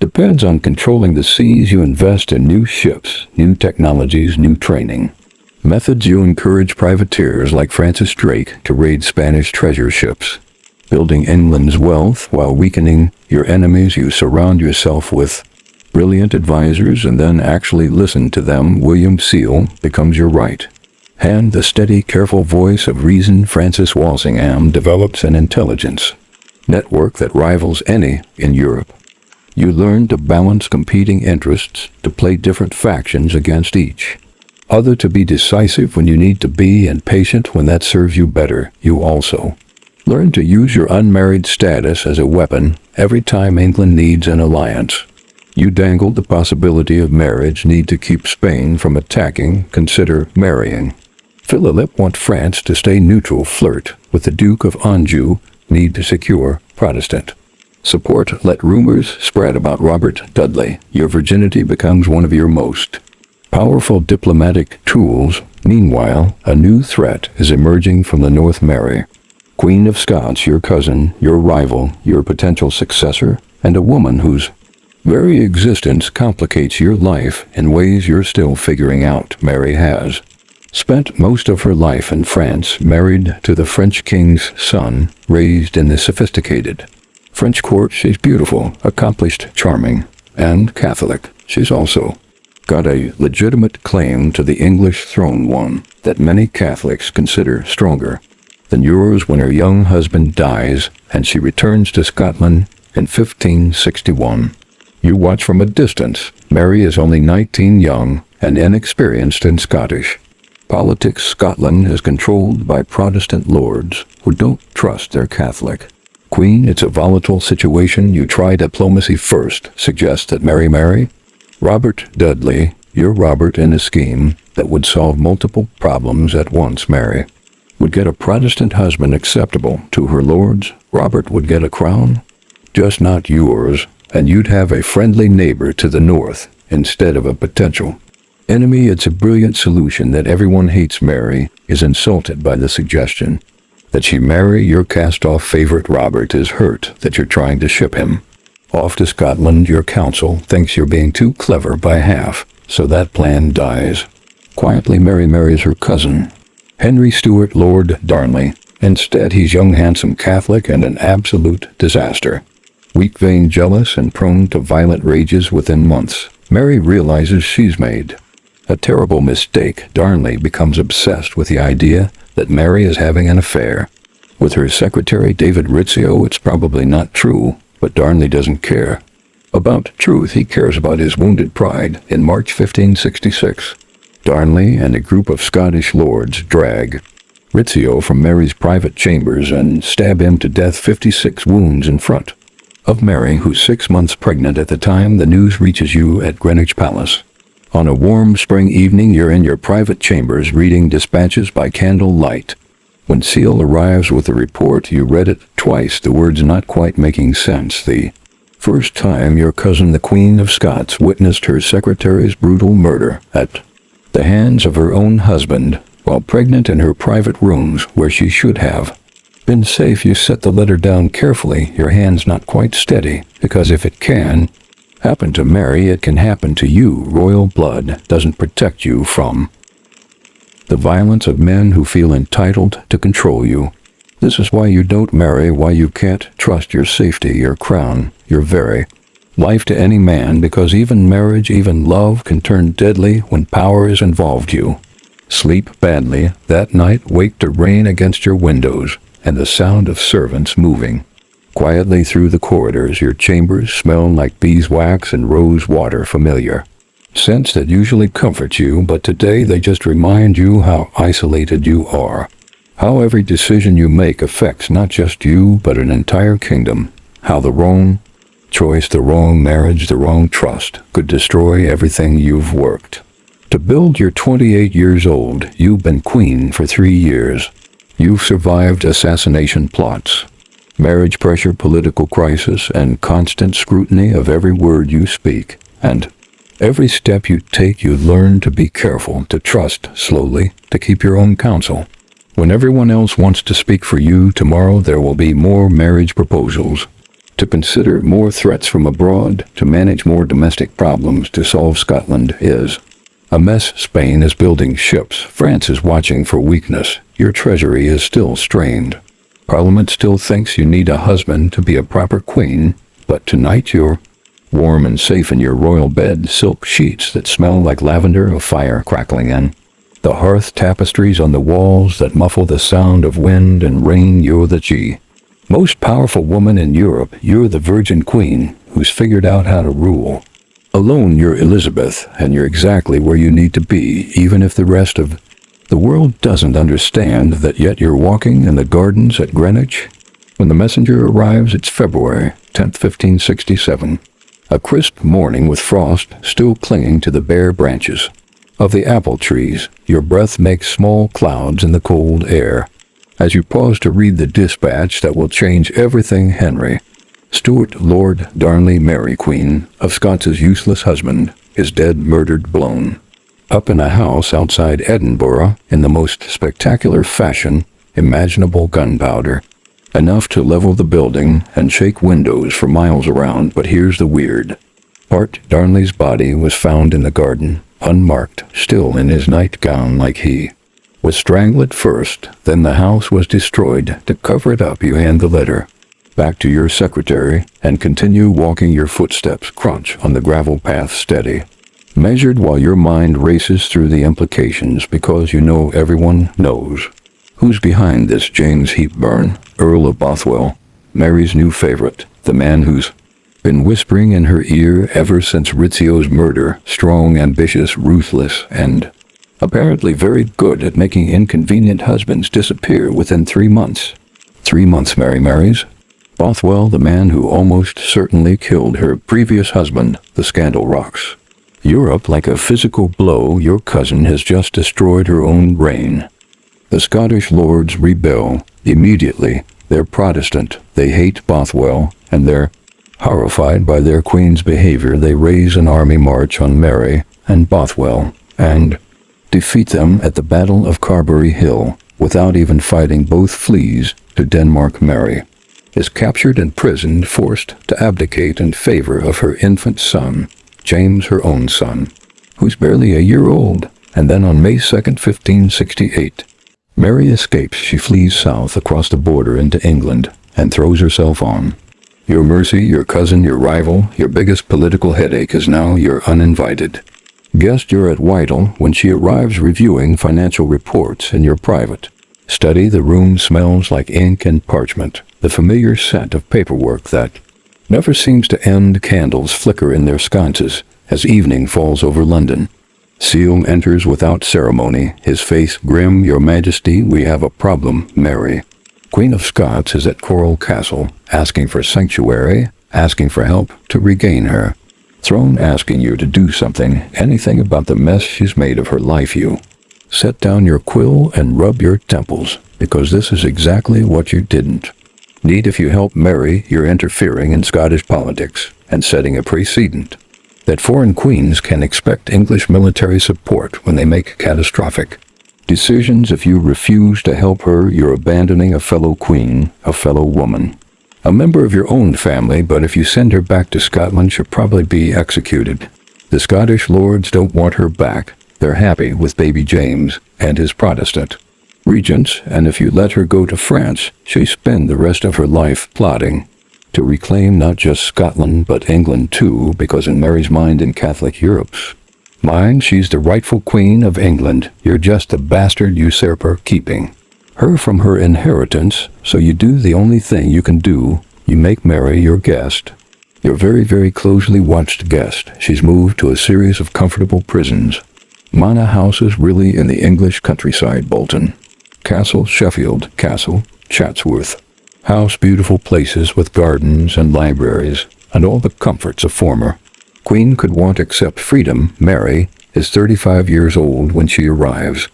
depends on controlling the seas. You invest in new ships, new technologies, new training methods. You encourage privateers like Francis Drake to raid Spanish treasure ships, building England's wealth while weakening your enemies. You surround yourself with brilliant advisors and then actually listen to them. William Seal becomes your right hand, the steady, careful voice of reason. Francis Walsingham develops an intelligence network that rivals any in Europe. You learn to balance competing interests, to play different factions against each other, to be decisive when you need to be and patient when that serves you better. You also learn to use your unmarried status as a weapon every time England needs an alliance. You dangle the possibility of marriage, need to keep Spain from attacking, consider marrying Philip, want France to stay neutral, flirt with the Duke of Anjou, need to secure Protestant support. Let rumors spread about Robert Dudley. Your virginity becomes one of your most powerful diplomatic tools. Meanwhile, a new threat is emerging from the north. Mary, Queen of Scots, your cousin, your rival, your potential successor, and a woman whose very existence complicates your life in ways you're still figuring out. Mary has spent most of her life in France, married to the French king's son, raised in the sophisticated French court. She's beautiful, accomplished, charming, and Catholic. She's also got a legitimate claim to the English throne, one that many Catholics consider stronger than yours. When her young husband dies and she returns to Scotland in 1561, you watch from a distance. Mary is only 19, young and inexperienced in Scottish politics. Scotland is controlled by Protestant lords who don't trust their Catholic queen. It's a volatile situation. You try diplomacy first, suggest that Mary marry Robert Dudley. You're Robert in a scheme that would solve multiple problems at once. Mary would get a Protestant husband acceptable to her lords. Robert would get a crown, just not yours, and you'd have a friendly neighbor to the north instead of a potential enemy. It's a brilliant solution that everyone hates. Mary is insulted by the suggestion that she marry your cast-off favorite Robert is hurt that you're trying to ship him. Off to Scotland, your council thinks you're being too clever by half, so that plan dies. Quietly, Mary marries her cousin, Henry Stuart Lord Darnley. Instead, he's young, handsome Catholic and an absolute disaster. Weak, vain, jealous, and prone to violent rages within months, Mary realizes she's made a terrible mistake. Darnley becomes obsessed with the idea that Mary is having an affair with her secretary, David Rizzio. It's probably not true, but Darnley doesn't care about truth. He cares about his wounded pride. In March 1566, Darnley and a group of Scottish lords drag Rizzio from Mary's private chambers and stab him to death, 56 wounds in front of Mary, who's 6 months pregnant at the time the news reaches you at Greenwich Palace. On a warm spring evening, you're in your private chambers reading dispatches by candlelight. When Seal arrives with the report, you read it twice, the words not quite making sense. The first time your cousin, the Queen of Scots, witnessed her secretary's brutal murder at the hands of her own husband, while pregnant in her private rooms where she should have been safe. You set the letter down carefully, your hands not quite steady, because if it can happen to Mary, it can happen to you. Royal blood doesn't protect you from the violence of men who feel entitled to control you. This is why you don't marry, why you can't trust your safety, your crown, your very life to any man, because even marriage, even love can turn deadly when power is involved. You sleep badly that night, wake to rain against your windows and the sound of servants moving quietly through the corridors. Your chambers smell like beeswax and rose water, familiar scents that usually comfort you, but today they just remind you how isolated you are. How every decision you make affects not just you, but an entire kingdom. How the wrong choice, the wrong marriage, the wrong trust could destroy everything you've worked to build. You're 28 years old. You've been queen for 3 years. You've survived assassination plots, marriage pressure, political crisis, and constant scrutiny of every word you speak. And every step you take, you learn to be careful, to trust slowly, to keep your own counsel. When everyone else wants to speak for you, tomorrow there will be more marriage proposals to consider, more threats from abroad, to manage more domestic problems, to solve. Scotland is a mess. Spain is building ships. France is watching for weakness. Your treasury is still strained. Parliament still thinks you need a husband to be a proper queen, but tonight you're warm and safe in your royal bed, silk sheets that smell like lavender, a fire crackling in the hearth, tapestries on the walls that muffle the sound of wind and rain. You're the most powerful woman in Europe. You're the Virgin Queen who's figured out how to rule alone. You're Elizabeth, and you're exactly where you need to be, even if the rest of the world doesn't understand that yet. You're walking in the gardens at Greenwich when the messenger arrives. It's February 10th, 1567. A crisp morning with frost still clinging to the bare branches of the apple trees. Your breath makes small clouds in the cold air as you pause to read the dispatch that will change everything. Henry Stuart Lord Darnley, Mary Queen of Scots' useless husband, is dead, murdered, blown up in a house outside Edinburgh in the most spectacular fashion imaginable. Gunpowder enough to level the building and shake windows for miles around. But here's the weird part. Darnley's body was found in the garden, unmarked, still in his nightgown, like he was strangled first. Then the house was destroyed. To cover it up, you hand the letter back to your secretary and continue walking, your footsteps crunch on the gravel path, steady, measured, while your mind races through the implications, because you know everyone knows who's behind this. James Hepburn, Earl of Bothwell, Mary's new favorite, the man who's been whispering in her ear ever since Rizzio's murder. Strong, ambitious, ruthless, and apparently very good at making inconvenient husbands disappear within 3 months. 3 months Mary marries Bothwell, the man who almost certainly killed her previous husband. The scandal rocks Europe like a physical blow. Your cousin has just destroyed her own reign. The Scottish lords rebel immediately. They're Protestant. They hate Bothwell, and they're horrified by their queen's behavior. They raise an army march on Mary and Bothwell and defeat them at the Battle of Carberry Hill. without even fighting both flees to Denmark. Mary is captured, imprisoned, forced to abdicate in favor of her infant son, James, her own son, who's barely a year old. And then on May 2nd, 1568, Mary escapes. She flees south across the border into England and throws herself on your mercy. Your cousin, your rival, your biggest political headache is now your uninvited guest. You're at Whitehall when she arrives, reviewing financial reports in your private study. The room smells like ink and parchment, the familiar scent of paperwork that never seems to end. Candles flicker in their sconces as evening falls over London. Seal enters without ceremony, his face grim. Your Majesty, we have a problem. Mary, Queen of Scots, is at Coral Castle, asking for sanctuary, asking for help to regain her throne, asking you to do something, anything about the mess she's made of her life. You set down your quill and rub your temples, because this is exactly what you didn't need. If you help Mary, you're interfering in Scottish politics and setting a precedent that foreign queens can expect English military support when they make catastrophic decisions. If you refuse to help her, you're abandoning a fellow queen, a fellow woman, a member of your own family. But if you send her back to Scotland, she'll probably be executed. The Scottish lords don't want her back. They're happy with baby James and his Protestant regents, and if you let her go to France, she'll spend the rest of her life plotting to reclaim not just Scotland but England too, because in Mary's mind, in Catholic Europe's mind, she's the rightful queen of England. You're just a bastard usurper, keeping her from her inheritance. So you do the only thing you can do. You make Mary your guest, your very, very closely watched guest. She's moved to a series of comfortable prisons, manor houses really in the English countryside. Bolton Castle, Sheffield Castle, Chatsworth House, beautiful places with gardens and libraries and all the comforts a former queen could want except freedom. Mary is 35 years old when she arrives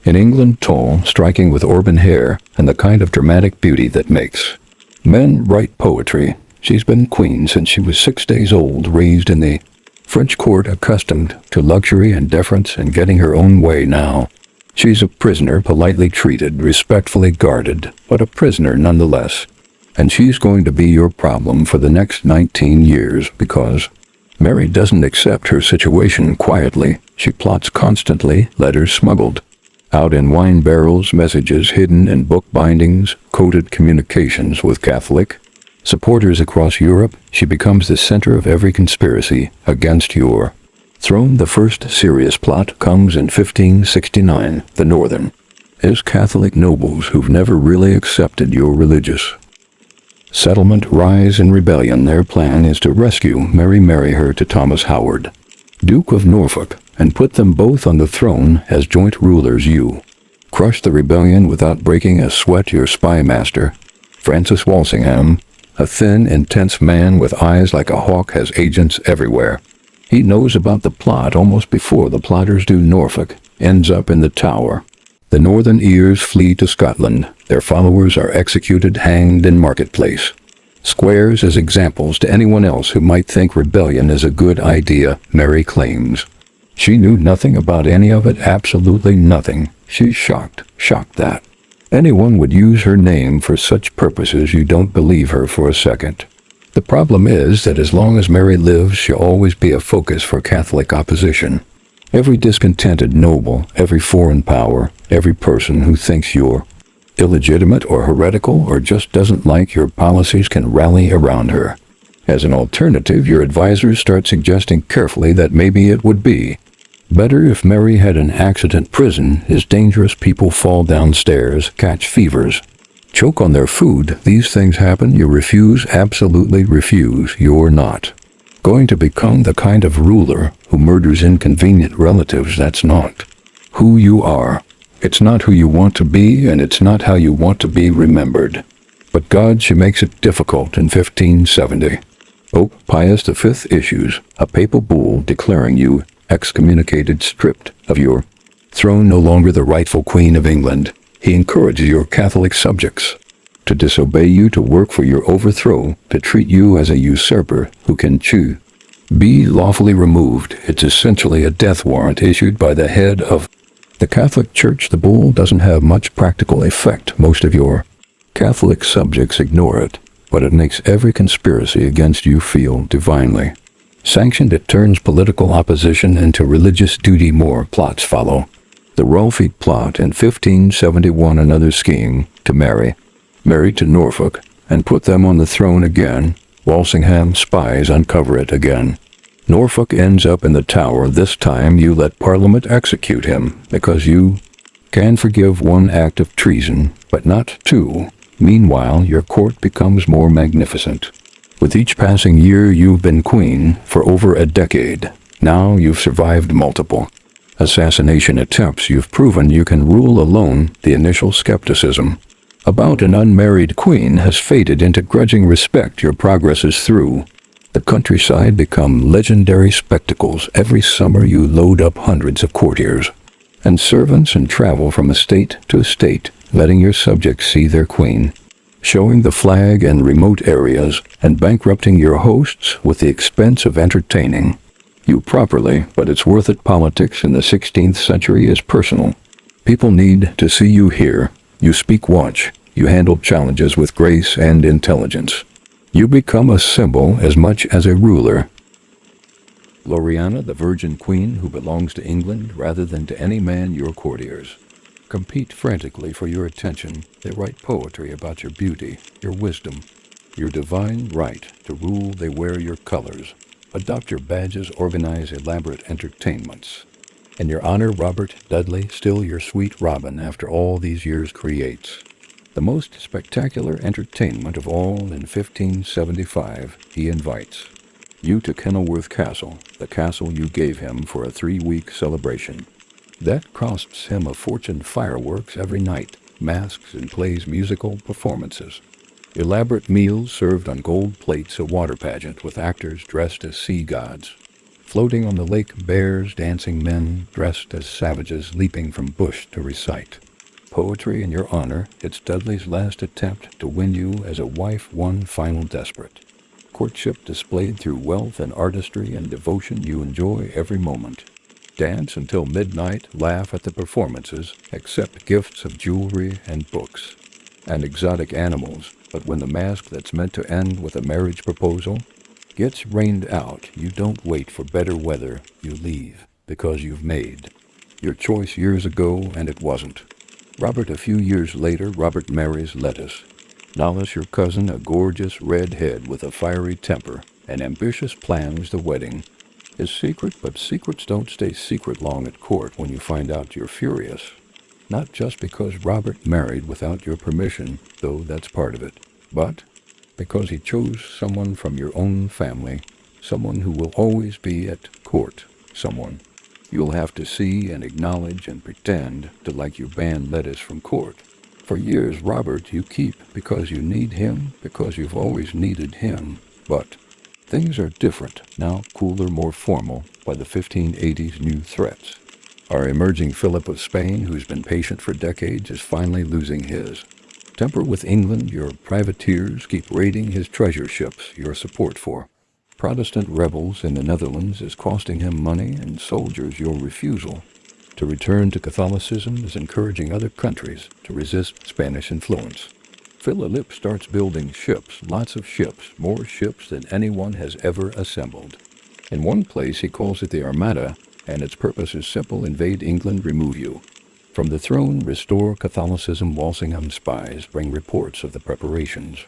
in England, tall, striking, with auburn hair and the kind of dramatic beauty that makes men write poetry. She's been queen since she was 6 days old, raised in the French court, accustomed to luxury and deference and getting her own way. Now she's a prisoner, politely treated, respectfully guarded, but a prisoner nonetheless. And she's going to be your problem for the next 19 years, because Mary doesn't accept her situation quietly. She plots constantly, letters smuggled out in wine barrels, messages hidden in book bindings, coded communications with Catholic supporters across Europe. She becomes the center of every conspiracy against your throne. The first serious plot comes in 1569. The northern is Catholic nobles who've never really accepted your religious settlement rise in rebellion. Their plan is to rescue Mary, marry her to Thomas Howard, Duke of Norfolk, and put them both on the throne as joint rulers. You crush the rebellion without breaking a sweat. Your spy master, Francis Walsingham, a thin, intense man with eyes like a hawk, has agents everywhere. He knows about the plot almost before the plotters do. Norfolk ends up in the Tower. The northern ears flee to Scotland. Their followers are executed, hanged in marketplace squares as examples to anyone else who might think rebellion is a good idea. Mary claims she knew nothing about any of it, absolutely nothing. She's shocked that anyone would use her name for such purposes. You don't believe her for a second. The problem is that as long as Mary lives, she'll always be a focus for Catholic opposition. Every discontented noble, every foreign power, every person who thinks you're illegitimate or heretical or just doesn't like your policies can rally around her. As an alternative, your advisors start suggesting carefully that maybe it would be better if Mary had an accident. Prison is dangerous. People fall downstairs, catch fevers, choke on their food. These things happen. You refuse, absolutely refuse. You're not going to become the kind of ruler who murders inconvenient relatives. That's not who you are. It's not who you want to be, and it's not how you want to be remembered. But God, she makes it difficult. In 1570, Pope Pius V issues a papal bull declaring you excommunicated, stripped of your throne, no longer the rightful Queen of England. He encourages your Catholic subjects to disobey you, to work for your overthrow, to treat you as a usurper who can be lawfully removed. It's essentially a death warrant issued by the head of The Catholic Church, the bull, doesn't have much practical effect. Most of your Catholic subjects ignore it, but it makes every conspiracy against you feel divinely sanctioned. It turns political opposition into religious duty. More plots follow. The Rolfeet plot in 1571, another scheme to marry to Norfolk and put them on the throne again. Walsingham's spies uncover it again. Norfolk ends up in the Tower. This time you let Parliament execute him, because you can forgive one act of treason, but not two. Meanwhile, your court becomes more magnificent. With each passing year, you've been queen for over a decade. Now you've survived multiple assassination attempts. You've proven you can rule alone. The initial skepticism about an unmarried queen has faded into grudging respect. Your progress is through. The countryside become legendary spectacles. Every summer you load up hundreds of courtiers and servants and travel from estate to estate, letting your subjects see their queen, showing the flag in remote areas, and bankrupting your hosts with the expense of entertaining you properly. But it's worth it. Politics in the 16th century is personal. People need to see you here. You speak once. You handle challenges with grace and intelligence. You become a symbol as much as a ruler. Gloriana, the Virgin Queen who belongs to England rather than to any man. Your courtiers compete frantically for your attention. They write poetry about your beauty, your wisdom, your divine right to rule. They wear your colors, adopt your badges, organize elaborate entertainments. In your honor, Robert Dudley, still your sweet Robin after all these years, creates the most spectacular entertainment of all. In 1575, he invites you to Kenilworth Castle, the castle you gave him for a 3-week celebration. That costs him a fortune. Fireworks every night, masks and plays, musical performances, elaborate meals served on gold plates, a water pageant with actors dressed as sea gods, floating on the lake, bears, dancing men dressed as savages leaping from bush to recite poetry in your honor. It's Dudley's last attempt to win you as a wife, one final desperate courtship displayed through wealth and artistry and devotion. You enjoy every moment. Dance until midnight, laugh at the performances, accept gifts of jewelry and books and exotic animals. But when the mask that's meant to end with a marriage proposal gets rained out, you don't wait for better weather. You leave, because you've made your choice years ago, and it wasn't Robert. A few years later, Robert marries Lettice. Nollis, your cousin, a gorgeous redhead with a fiery temper and ambitious plans. The wedding is secret, but secrets don't stay secret long at court. When you find out, you're furious. Not just because Robert married without your permission, though that's part of it, but because he chose someone from your own family, someone who will always be at court, someone you'll have to see and acknowledge and pretend to like. You ban Lettice from court. For years, Robert you keep because you need him, because you've always needed him. But things are different now, cooler, more formal. By the 1580s, new threats are emerging. Philip of Spain, who's been patient for decades, is finally losing his temper with England. Your privateers keep raiding his treasure ships. Your support for Protestant rebels in the Netherlands is costing him money and soldiers. Your refusal to return to Catholicism is encouraging other countries to resist Spanish influence. Philip starts building ships, lots of ships, more ships than anyone has ever assembled. In one place he calls it the Armada, and its purpose is simple: invade England, remove you from the throne, restore Catholicism. Walsingham spies bring reports of the preparations.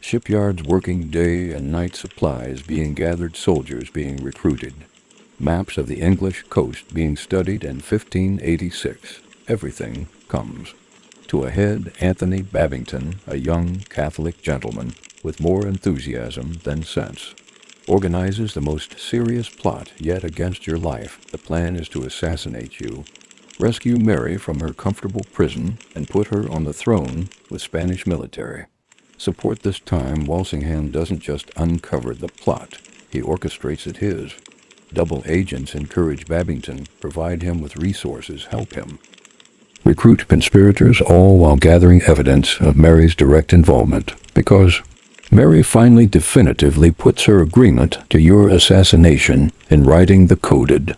Shipyards working day and night, supplies being gathered, soldiers being recruited. Maps of the English coast being studied. In 1586, everything comes to a head. Anthony Babington, a young Catholic gentleman with more enthusiasm than sense, organizes the most serious plot yet against your life. The plan is to assassinate you, rescue Mary from her comfortable prison, and put her on the throne with Spanish military support. This time, Walsingham doesn't just uncover the plot, he orchestrates it. His double agents encourage Babington, provide him with resources, help him recruit conspirators, all while gathering evidence of Mary's direct involvement, because Mary finally definitively puts her agreement to your assassination in writing. The coded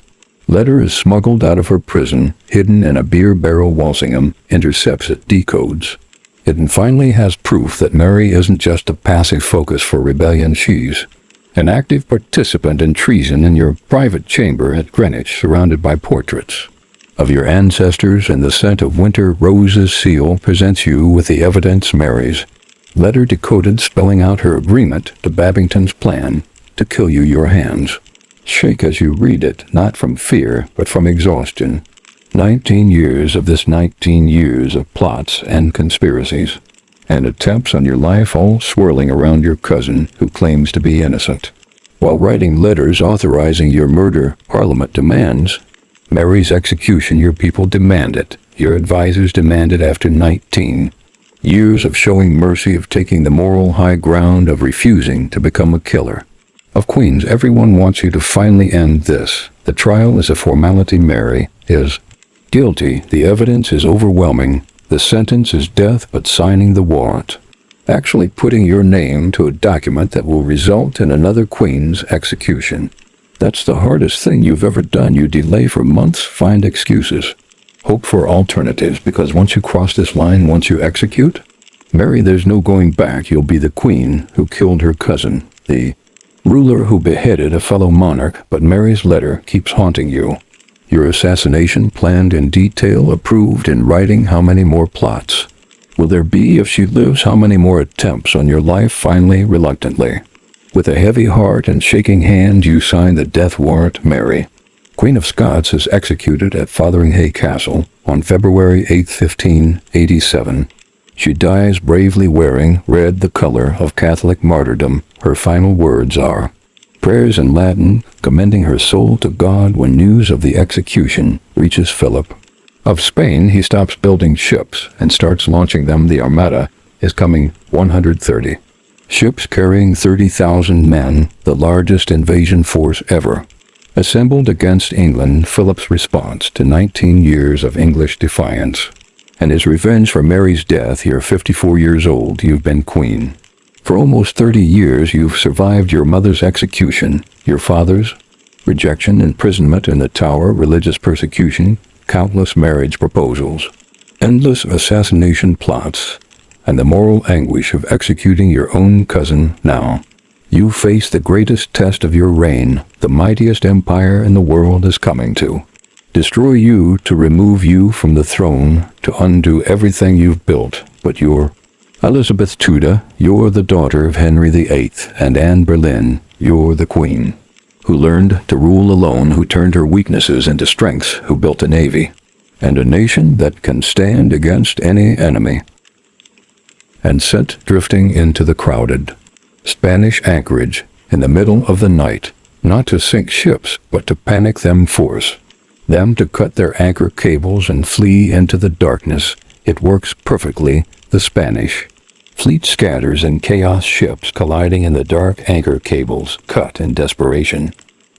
Letter is smuggled out of her prison, hidden in a beer barrel. Walsingham intercepts it, decodes it, and finally has proof that Mary isn't just a passive focus for rebellion. She's an active participant in treason in your private chamber at Greenwich, surrounded by portraits of your ancestors, and the scent of winter roses. Seal presents you with the evidence. Mary's letter decoded, spelling out her agreement to Babington's plan to kill you. Your hands shake as you read it, not from fear, but from exhaustion. 19 years of this, 19 years of plots and conspiracies and attempts on your life, all swirling around your cousin who claims to be innocent. While writing letters authorizing your murder, Parliament demands Mary's execution. Your people demand it. Your advisors demand it after 19 years of showing mercy, of taking the moral high ground, of refusing to become a killer of queens. Everyone wants you to finally end this. The trial is a formality. Mary is guilty. The evidence is overwhelming. The sentence is death, but signing the warrant, actually putting your name to a document that will result in another queen's execution. That's the hardest thing you've ever done. You delay for months, find excuses, hope for alternatives, because once you cross this line, once you execute Mary, there's no going back. You'll be the queen who killed her cousin, the ruler who beheaded a fellow monarch, but Mary's letter keeps haunting you. Your assassination planned in detail, approved in writing. How many more plots will there be if she lives? How many more attempts on your life? Finally, reluctantly, with a heavy heart and shaking hand, you sign the death warrant. Mary, Queen of Scots, is executed at Fotheringhay Castle on February 8, 1587. She dies bravely, wearing red, the color of Catholic martyrdom. Her final words are prayers in Latin, commending her soul to God. When news of the execution reaches Philip of Spain, he stops building ships and starts launching them. The Armada is coming, 130 ships carrying 30,000 men, the largest invasion force ever assembled against England. Philip's response to 19 years of English defiance and his revenge for Mary's death. You're 54 years old. You've been queen for almost 30 years. You've survived your mother's execution, your father's rejection, imprisonment in the Tower, religious persecution, countless marriage proposals, endless assassination plots, and the moral anguish of executing your own cousin. Now, you face the greatest test of your reign. The mightiest empire in the world is coming to destroy you, to remove you from the throne, to undo everything you've built. But you're Elizabeth Tudor. You're the daughter of Henry VIII and Anne Boleyn. You're the queen who learned to rule alone, who turned her weaknesses into strengths, who built a navy and a nation that can stand against any enemy, and sent drifting into the crowded Spanish anchorage in the middle of the night, not to sink ships, but to panic them, force them to cut their anchor cables and flee into the darkness. It works perfectly. The Spanish fleet scatters in chaos, ships colliding in the dark, anchor cables cut in desperation.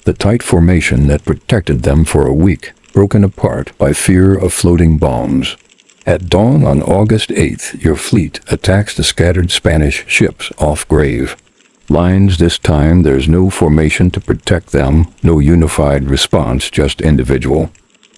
The tight formation that protected them for a week, broken apart by fear of floating bombs. At dawn on August 8th, your fleet attacks the scattered Spanish ships off Grave lines. This time, there's no formation to protect them, no unified response, just individual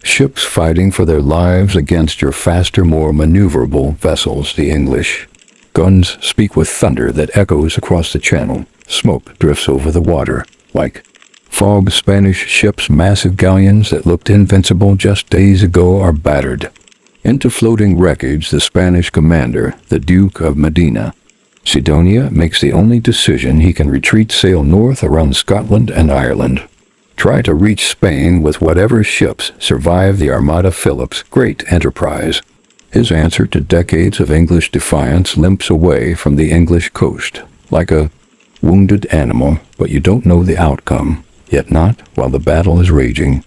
ships fighting for their lives against your faster, more maneuverable vessels. The English guns speak with thunder that echoes across the channel. Smoke drifts over the water like fog. Spanish ships, massive galleons that looked invincible just days ago, are battered into floating wreckage. The Spanish commander, the Duke of Medina Sidonia, makes the only decision. He can retreat, sail north around Scotland and Ireland, try to reach Spain with whatever ships survive the Armada. Philip's great enterprise, his answer to decades of English defiance, limps away from the English coast like a wounded animal. But you don't know the outcome, yet not while the battle is raging,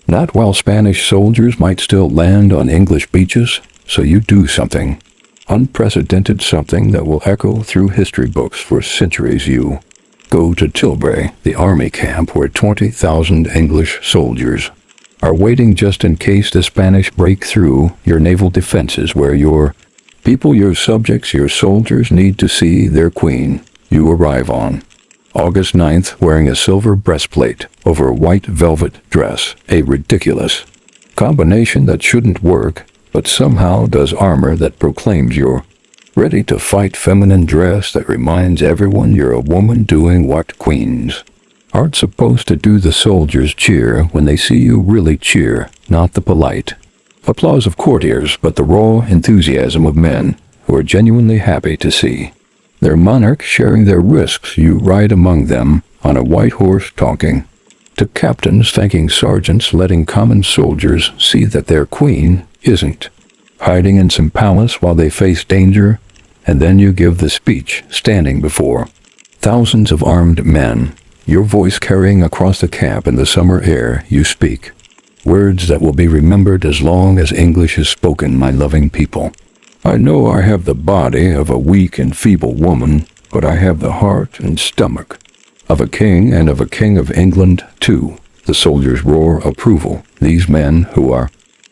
not while Spanish soldiers might still land on English beaches. So you do something unprecedented, something that will echo through history books for centuries. You go to Tilbury, the army camp where 20,000 English soldiers are waiting just in case the Spanish break through your naval defenses, where your people, your subjects, your soldiers need to see their queen. You arrive on August 9th, wearing a silver breastplate over a white velvet dress, a ridiculous combination that shouldn't work, but somehow does armor that proclaims you're ready to fight, feminine dress that reminds everyone you're a woman doing what queens aren't supposed to do. The soldiers cheer when they see you really cheer, not the polite applause of courtiers, but the raw enthusiasm of men who are genuinely happy to see their monarch sharing their risks. You ride among them on a white horse, talking to captains, thanking sergeants, letting common soldiers see that their queen isn't hiding in some palace while they face danger. And then you give the speech, standing before thousands of armed men, your voice carrying across the camp in the summer air. You speak words that will be remembered as long as English is spoken. My loving people, I know I have the body of a weak and feeble woman, but I have the heart and stomach of a king, and of a king of England too. The soldiers roar approval. These men who are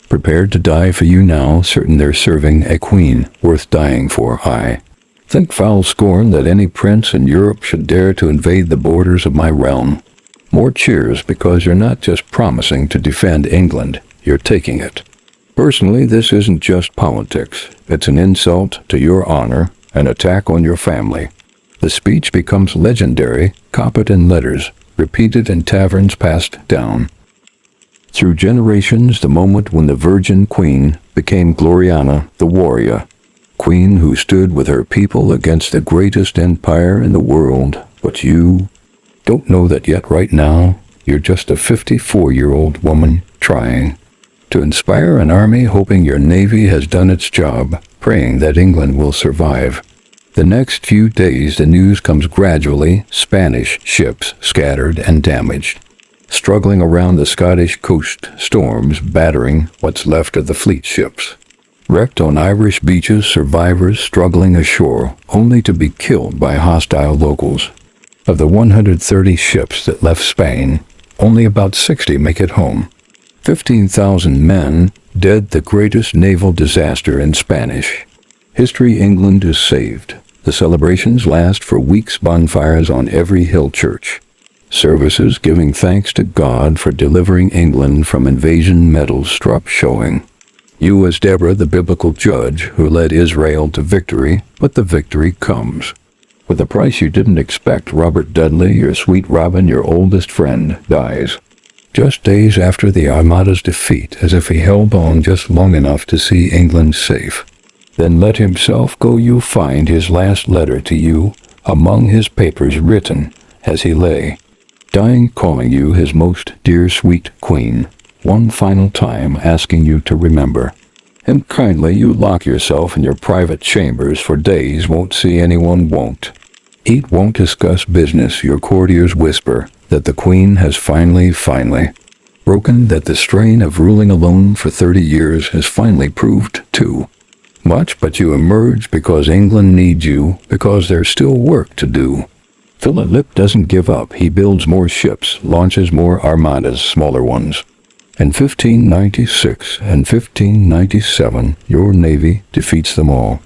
prepared to die for you now, certain they're serving a queen worth dying for. I think foul scorn that any prince in Europe should dare to invade the borders of my realm. More cheers, because you're not just promising to defend England, you're taking it personally. This isn't just politics. It's an insult to your honor, an attack on your family. The speech becomes legendary, copied in letters, repeated in taverns, passed down through generations. The moment when the Virgin Queen became Gloriana, the warrior queen who stood with her people against the greatest empire in the world. But you don't know that yet. Right now, you're just a 54-year-old woman trying to inspire an army, hoping your navy has done its job, praying that England will survive. The next few days, the news comes gradually. Spanish ships scattered and damaged, struggling around the Scottish coast, storms battering what's left of the fleet ships. Wrecked on Irish beaches, survivors struggling ashore, only to be killed by hostile locals. Of the 130 ships that left Spain, only about 60 make it home. 15,000 men dead, the greatest naval disaster in Spanish history. England is saved. The celebrations last for weeks, bonfires on every hill, church services giving thanks to God for delivering England from invasion, medals strop showing you as Deborah, the biblical judge who led Israel to victory. But the victory comes with a price you didn't expect. Robert Dudley, your sweet Robin, your oldest friend, dies just days after the Armada's defeat, as if he held on just long enough to see England safe, then let himself go. You find his last letter to you among his papers, written as he lay dying, calling you his most dear sweet queen, one final time asking you to remember him kindly. You lock yourself in your private chambers for days, won't see anyone, won't eat, won't discuss business. Your courtiers whisper that the queen has finally broken, that the strain of ruling alone for 30 years has finally proved too much. But you emerge because England needs you, because there's still work to do. Philip doesn't give up. He builds more ships, launches more armadas, smaller ones. In 1596 and 1597, your navy defeats them all.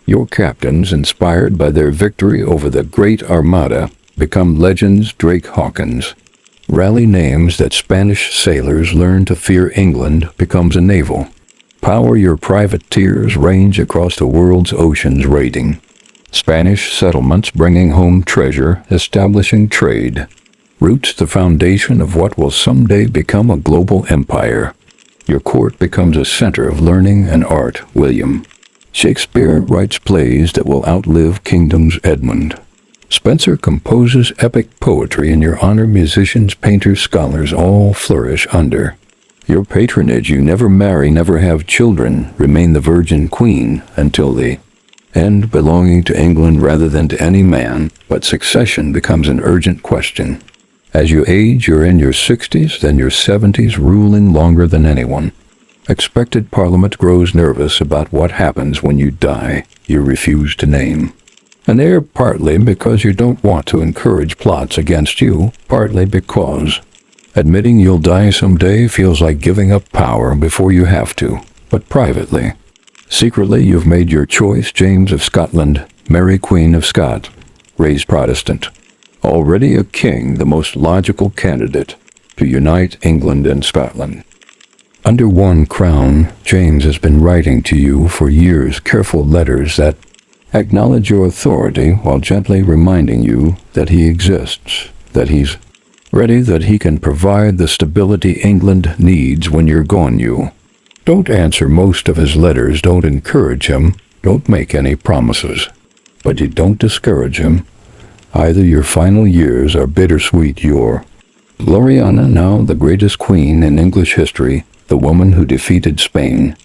Your captains, inspired by their victory over the Great Armada, become legends. Drake Hawkins, rally names that Spanish sailors learn to fear. England becomes a naval power. Your privateers range across the world's oceans, raiding Spanish settlements, bringing home treasure, establishing trade routes, the foundation of what will someday become a global empire. Your court becomes a center of learning and art. William Shakespeare writes plays that will outlive kingdoms. Edmund Spencer composes epic poetry in your honor. Musicians, painters, scholars all flourish under your patronage. You never marry, never have children, remain the Virgin Queen until the end, belonging to England rather than to any man. But succession becomes an urgent question. As you age, you're in your 60s, then your 70s, ruling longer than anyone. Expected Parliament grows nervous about what happens when you die. You refuse to name an heir, partly because you don't want to encourage plots against you, partly because admitting you'll die someday feels like giving up power before you have to. But privately, secretly, you've made your choice. James of Scotland, Mary Queen of Scots, raised Protestant. already a king, the most logical candidate to unite England and Scotland. Under one crown, James has been writing to you for years careful letters that acknowledge your authority while gently reminding you that he exists, that he's ready, that he can provide the stability England needs when you're gone. You don't answer most of his letters, don't encourage him, don't make any promises, but you don't discourage him. Either your final years are bittersweet. You're Gloriana, now the greatest queen in English history, the woman who defeated Spain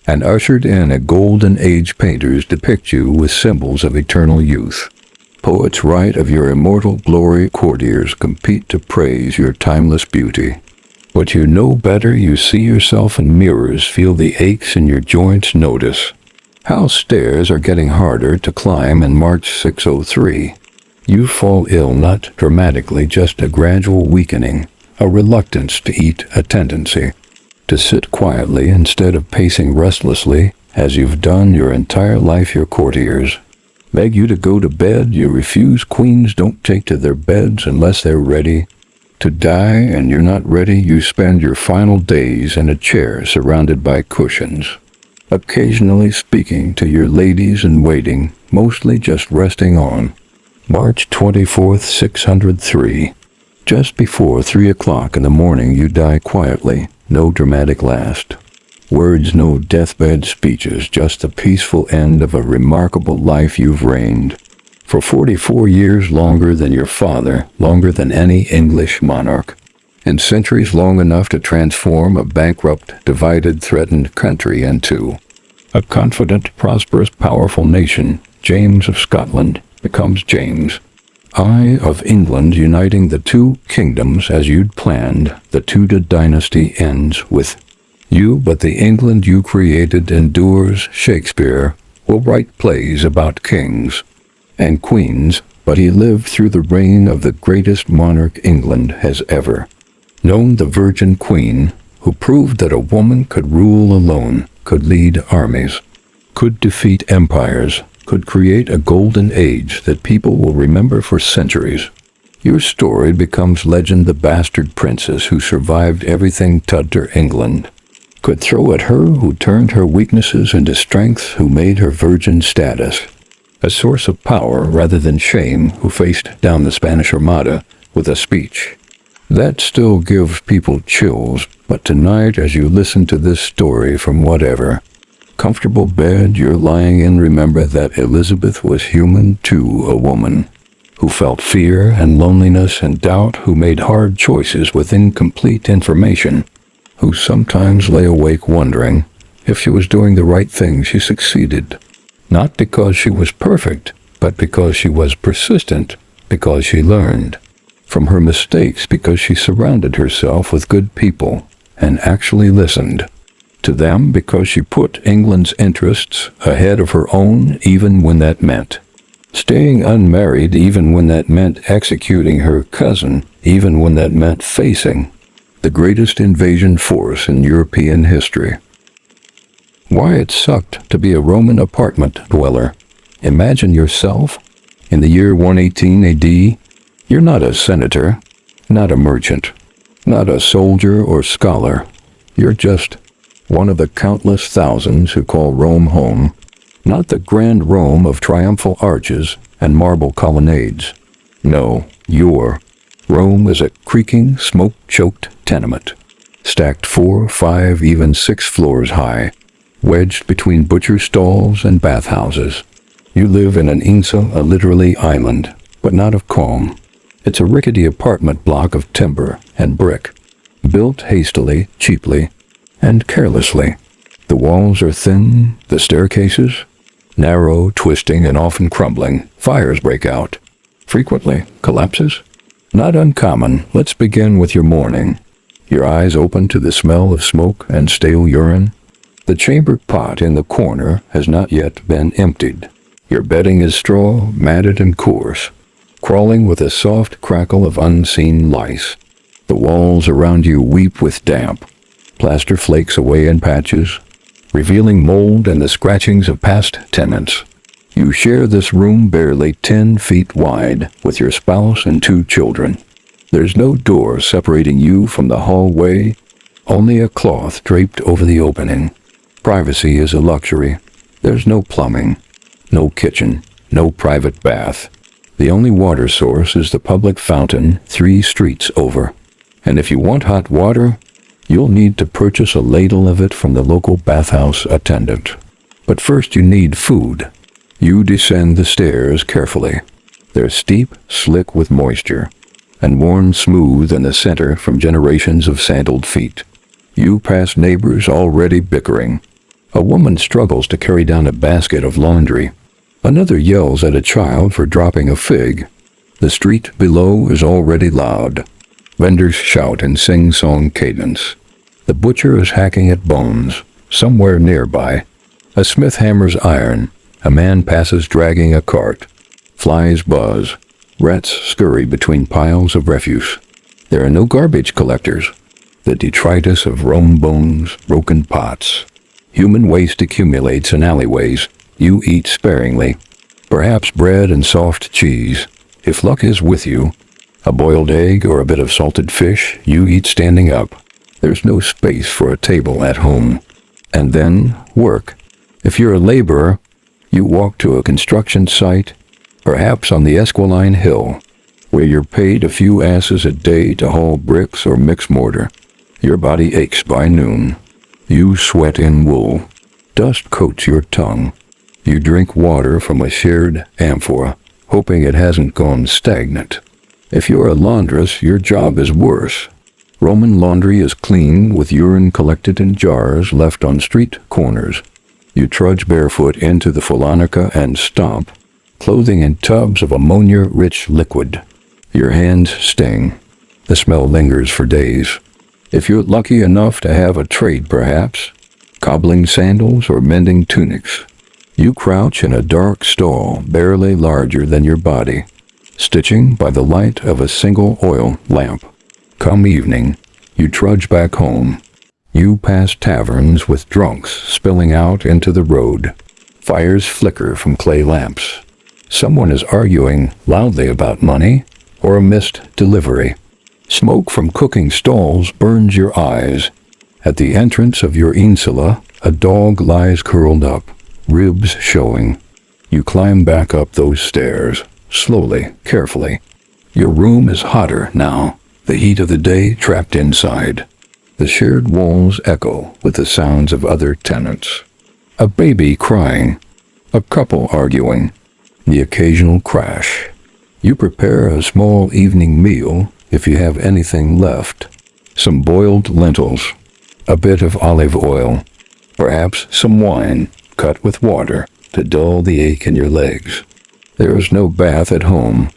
and ushered in a golden age. Painters depict you with symbols of eternal youth. Poets write of your immortal glory. Courtiers compete to praise your timeless beauty. But you know better. You see yourself in mirrors, feel the aches in your joints, notice how stairs are getting harder to climb in March 603. You fall ill, not dramatically, just a gradual weakening, a reluctance to eat, a tendency to sit quietly instead of pacing restlessly, as you've done your entire life. Your courtiers beg you to go to bed. You refuse. Queens don't take to their beds unless they're ready to die, and you're not ready. You spend your final days in a chair surrounded by cushions, occasionally speaking to your ladies in waiting, mostly just resting on. March 24th, 603. Just before 3 o'clock in the morning, you die quietly. No dramatic last words, no deathbed speeches, just the peaceful end of a remarkable life. You've reigned for 44 years, longer than your father, longer than any English monarch, and centuries long enough to transform a bankrupt, divided, threatened country into a confident, prosperous, powerful nation. James of Scotland becomes James I of England, uniting the two kingdoms as you'd planned. The Tudor dynasty ends with you, but the England you created endures. Shakespeare will write plays about kings and queens, but he lived through the reign of the greatest monarch England has ever known, the Virgin Queen, who proved that a woman could rule alone, could lead armies, could defeat empires, could create a golden age that people will remember for centuries. Your story becomes legend. The bastard princess who survived everything Tudor England could throw at her, who turned her weaknesses into strength, who made her virgin status a source of power rather than shame, who faced down the Spanish Armada with a speech that still gives people chills. But tonight, as you listen to this story from whatever comfortable bed you're lying in, remember that Elizabeth was human too, a woman who felt fear and loneliness and doubt, who made hard choices with incomplete information, who sometimes lay awake wondering if she was doing the right thing. She succeeded, not because she was perfect, but because she was persistent, because she learned from her mistakes, because she surrounded herself with good people and actually listened to them, because she put England's interests ahead of her own, even when that meant staying unmarried, even when that meant executing her cousin, even when that meant facing the greatest invasion force in European history. Why it sucked to be a Roman apartment dweller. Imagine yourself in the year 118 AD. You're not a senator, not a merchant, not a soldier or scholar. You're just one of the countless thousands who call Rome home, not the grand Rome of triumphal arches and marble colonnades. No, your Rome is a creaking, smoke-choked tenement, stacked 4, 5, even 6 floors high, wedged between butcher stalls and bathhouses. You live in an insula, literally island, but not of calm. It's a rickety apartment block of timber and brick, built hastily, cheaply, and carelessly. The walls are thin, the staircases narrow, twisting, and often crumbling. Fires break out, frequently collapses. Not uncommon. Let's begin with your morning. Your eyes open to the smell of smoke and stale urine. The chamber pot in the corner has not yet been emptied. Your bedding is straw, matted and coarse, crawling with a soft crackle of unseen lice. The walls around you weep with damp. Plaster flakes away in patches, revealing mold and the scratchings of past tenants. You share this room barely 10 feet wide with your spouse and 2 children. There's no door separating you from the hallway, only a cloth draped over the opening. Privacy is a luxury. There's no plumbing, no kitchen, no private bath. The only water source is the public fountain 3 streets over. And if you want hot water, you'll need to purchase a ladle of it from the local bathhouse attendant. But first you need food. You descend the stairs carefully. They're steep, slick with moisture, and worn smooth in the center from generations of sandaled feet. You pass neighbors already bickering. A woman struggles to carry down a basket of laundry. Another yells at a child for dropping a fig. The street below is already loud. Vendors shout in sing-song cadence. The butcher is hacking at bones. Somewhere nearby, a smith hammers iron. A man passes dragging a cart. Flies buzz. Rats scurry between piles of refuse. There are no garbage collectors. The detritus of Rome bones, broken pots. Human waste accumulates in alleyways. You eat sparingly. Perhaps bread and soft cheese. If luck is with you, a boiled egg or a bit of salted fish, you eat standing up. There's no space for a table at home. And then, work. If you're a laborer, you walk to a construction site, perhaps on the Esquiline Hill, where you're paid a few asses a day to haul bricks or mix mortar. Your body aches by noon. You sweat in wool. Dust coats your tongue. You drink water from a shared amphora, hoping it hasn't gone stagnant. If you're a laundress, your job is worse. Roman laundry is clean with urine collected in jars left on street corners. You trudge barefoot into the Folonica and stomp, clothing in tubs of ammonia-rich liquid. Your hands sting. The smell lingers for days. If you're lucky enough to have a trade, perhaps, cobbling sandals or mending tunics, you crouch in a dark stall barely larger than your body, stitching by the light of a single oil lamp. Come evening, you trudge back home. You pass taverns with drunks spilling out into the road. Fires flicker from clay lamps. Someone is arguing loudly about money or a missed delivery. Smoke from cooking stalls burns your eyes. At the entrance of your insula, a dog lies curled up, ribs showing. You climb back up those stairs, slowly, carefully. Your room is hotter now, the heat of the day trapped inside. The shared walls echo with the sounds of other tenants. A baby crying, a couple arguing, the occasional crash. You prepare a small evening meal if you have anything left. Some boiled lentils, a bit of olive oil, perhaps some wine cut with water to dull the ache in your legs. There is no bath at home.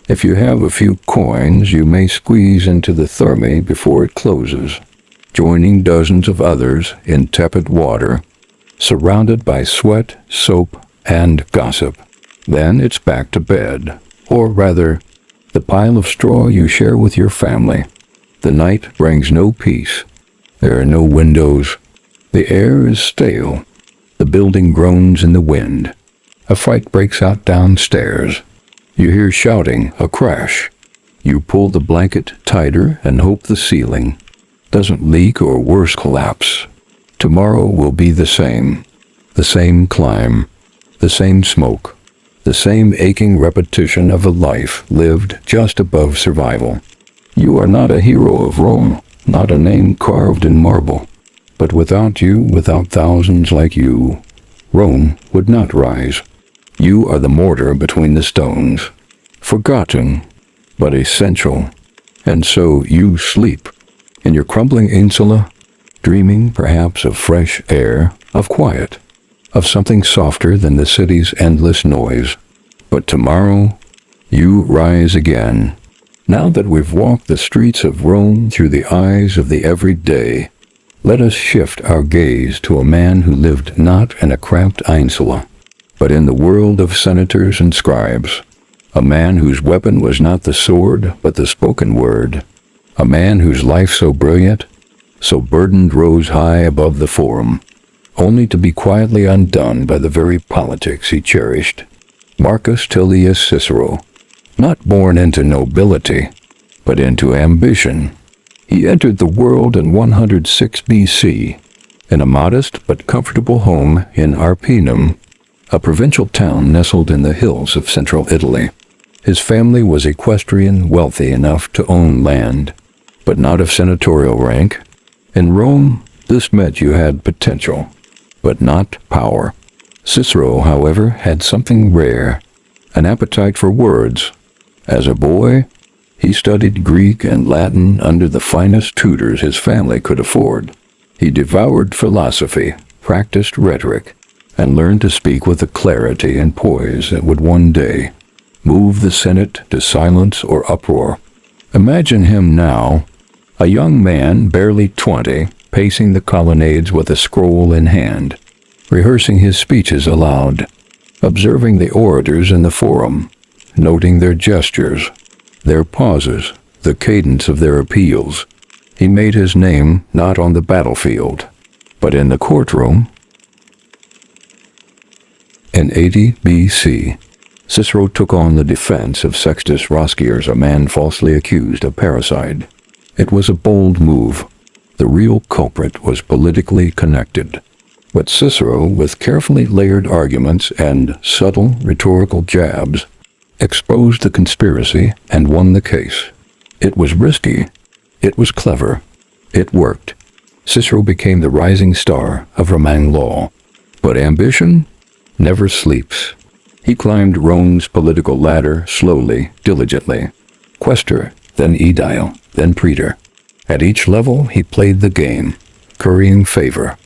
If you have a few coins, you may squeeze into the therme before it closes, joining dozens of others in tepid water, surrounded by sweat, soap, and gossip. Then it's back to bed, or rather, the pile of straw you share with your family. The night brings no peace. There are no windows. The air is stale. The building groans in the wind. A fight breaks out downstairs. You hear shouting, a crash. You pull the blanket tighter and hope the ceiling doesn't leak or worse collapse. Tomorrow will be the same climb, the same smoke, the same aching repetition of a life lived just above survival. You are not a hero of Rome, not a name carved in marble. But without you, without thousands like you, Rome would not rise. You are the mortar between the stones, forgotten, but essential. And so you sleep in your crumbling insula, dreaming perhaps of fresh air, of quiet, of something softer than the city's endless noise. But tomorrow, you rise again. Now that we've walked the streets of Rome through the eyes of the everyday, let us shift our gaze to a man who lived not in a cramped insula, but in the world of senators and scribes. A man whose weapon was not the sword, but the spoken word. A man whose life so brilliant, so burdened rose high above the forum. only to be quietly undone by the very politics he cherished. Marcus Tullius Cicero, not born into nobility, but into ambition. He entered the world in 106 BC, in a modest but comfortable home in Arpinum, a provincial town nestled in the hills of central Italy. His family was equestrian, wealthy enough to own land, but not of senatorial rank. In Rome, this meant you had potential, but not power. Cicero, however, had something rare, an appetite for words. As a boy, he studied Greek and Latin under the finest tutors his family could afford. He devoured philosophy, practiced rhetoric, and learned to speak with a clarity and poise that would one day move the Senate to silence or uproar. Imagine him now, a young man barely 20, pacing the colonnades with a scroll in hand, rehearsing his speeches aloud, observing the orators in the forum, noting their gestures, their pauses, the cadence of their appeals. He made his name not on the battlefield, but in the courtroom. In 80 BC, Cicero took on the defense of Sextus Roscius, a man falsely accused of parricide. It was a bold move. The real culprit was politically connected. But Cicero, with carefully layered arguments and subtle rhetorical jabs, exposed the conspiracy and won the case. It was risky. It was clever. It worked. Cicero became the rising star of Roman law. But ambition never sleeps. He climbed Rome's political ladder slowly, diligently. Quaestor, then aedile, then praetor. At each level he played the game, currying favor,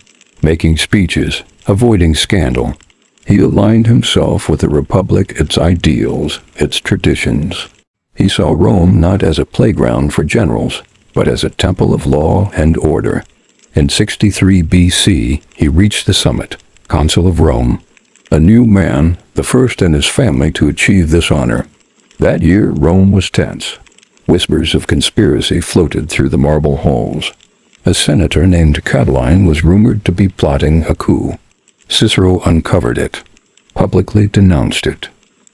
making speeches, avoiding scandal. He aligned himself with the Republic, its ideals, its traditions. He saw Rome not as a playground for generals, but as a temple of law and order. In 63 BC, he reached the summit, consul of Rome. A new man, the first in his family to achieve this honor. That year, Rome was tense. Whispers of conspiracy floated through the marble halls. A senator named Catiline was rumored to be plotting a coup. Cicero uncovered it, publicly denounced it,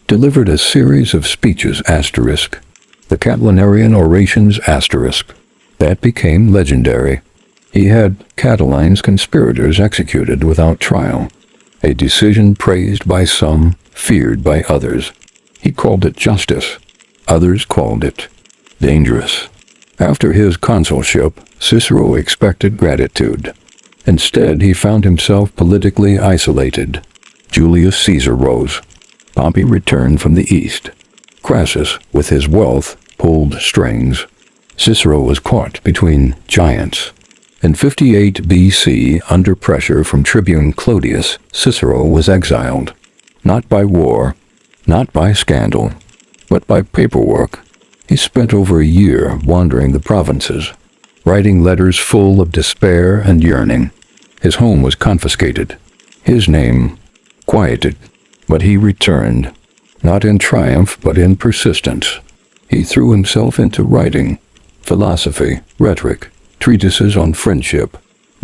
delivered a series of speeches *, the Catilinarian orations *. That became legendary. He had Catiline's conspirators executed without trial. A decision praised by some, feared by others. He called it justice. Others called it dangerous. After his consulship, Cicero expected gratitude. Instead, he found himself politically isolated. Julius Caesar rose. Pompey returned from the east. Crassus, with his wealth, pulled strings. Cicero was caught between giants. In 58 BC, under pressure from Tribune Clodius, Cicero was exiled. Not by war, not by scandal, but by paperwork. He spent over a year wandering the provinces, writing letters full of despair and yearning. His home was confiscated, his name quieted, but he returned, not in triumph but in persistence. He threw himself into writing, philosophy, rhetoric, treatises on friendship,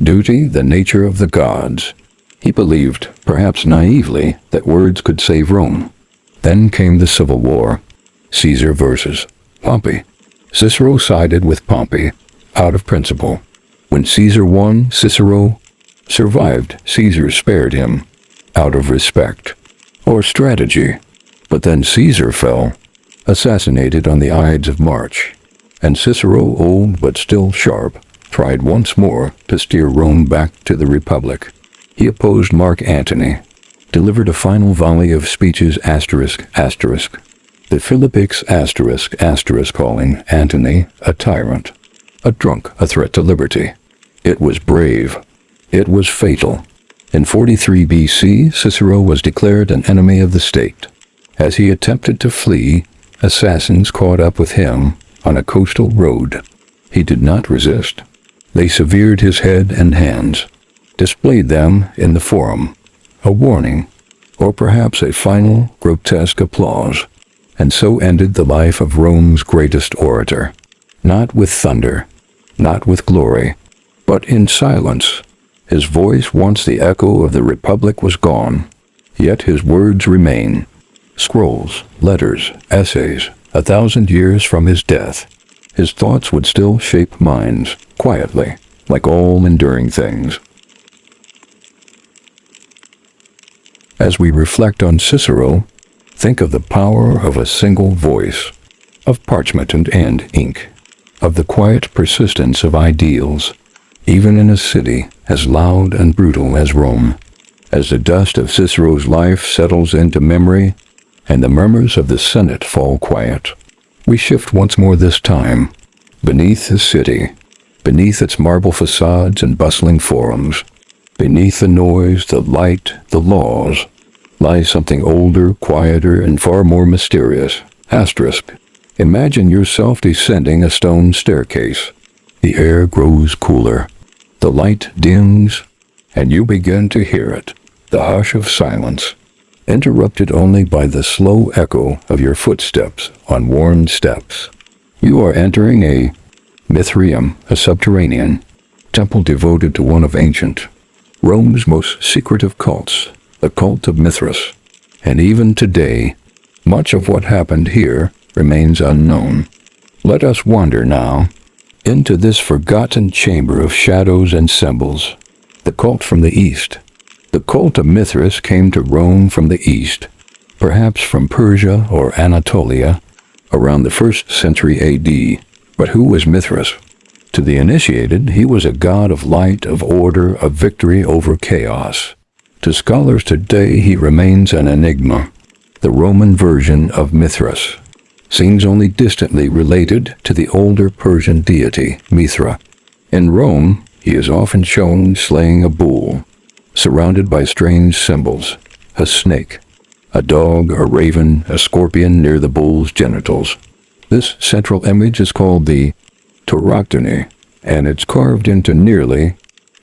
duty, the nature of the gods. He believed, perhaps naively, that words could save Rome. Then came the Civil War. Caesar versus Pompey. Cicero sided with Pompey, out of principle. When Caesar won, Cicero survived. Caesar spared him, out of respect, or strategy. But then Caesar fell, assassinated on the Ides of March. And Cicero, old but still sharp, tried once more to steer Rome back to the Republic. He opposed Mark Antony, delivered a final volley of speeches ***, the Philippics ***, calling Antony a tyrant, a drunk, a threat to liberty. It was brave. It was fatal. In 43 BC, Cicero was declared an enemy of the state. As he attempted to flee, assassins caught up with him on a coastal road. He did not resist. They severed his head and hands, displayed them in the forum, a warning, or perhaps a final grotesque applause, and so ended the life of Rome's greatest orator. Not with thunder, not with glory, but in silence, His voice, once the echo of the Republic, was gone. Yet his words remain. Scrolls, letters, essays, 1,000 years from his death. His thoughts would still shape minds, quietly, like all enduring things. As we reflect on Cicero, think of the power of a single voice, of parchment and ink, of the quiet persistence of ideals, even in a city as loud and brutal as Rome. As the dust of Cicero's life settles into memory, and the murmurs of the Senate fall quiet, we shift once more, this time, beneath the city, beneath its marble facades and bustling forums, beneath the noise, the light, the laws, lies something older, quieter, and far more mysterious. Asterisk. Imagine yourself descending a stone staircase. The air grows cooler. The light dims, and you begin to hear it, the hush of silence, interrupted only by the slow echo of your footsteps on worn steps. You are entering a Mithraeum, a subterranean temple devoted to one of ancient Rome's most secretive cults, the cult of Mithras. And even today, much of what happened here remains unknown. Let us wander now into this forgotten chamber of shadows and symbols. The cult from the East. The cult of Mithras came to Rome from the East, perhaps from Persia or Anatolia, around the 1st century AD. But who was Mithras? To the initiated, he was a god of light, of order, of victory over chaos. To scholars today, he remains an enigma, the Roman version of Mithras, seems only distantly related to the older Persian deity, Mithra. In Rome, he is often shown slaying a bull, surrounded by strange symbols, a snake, a dog, a raven, a scorpion near the bull's genitals. This central image is called the Tauroctony, and it's carved into nearly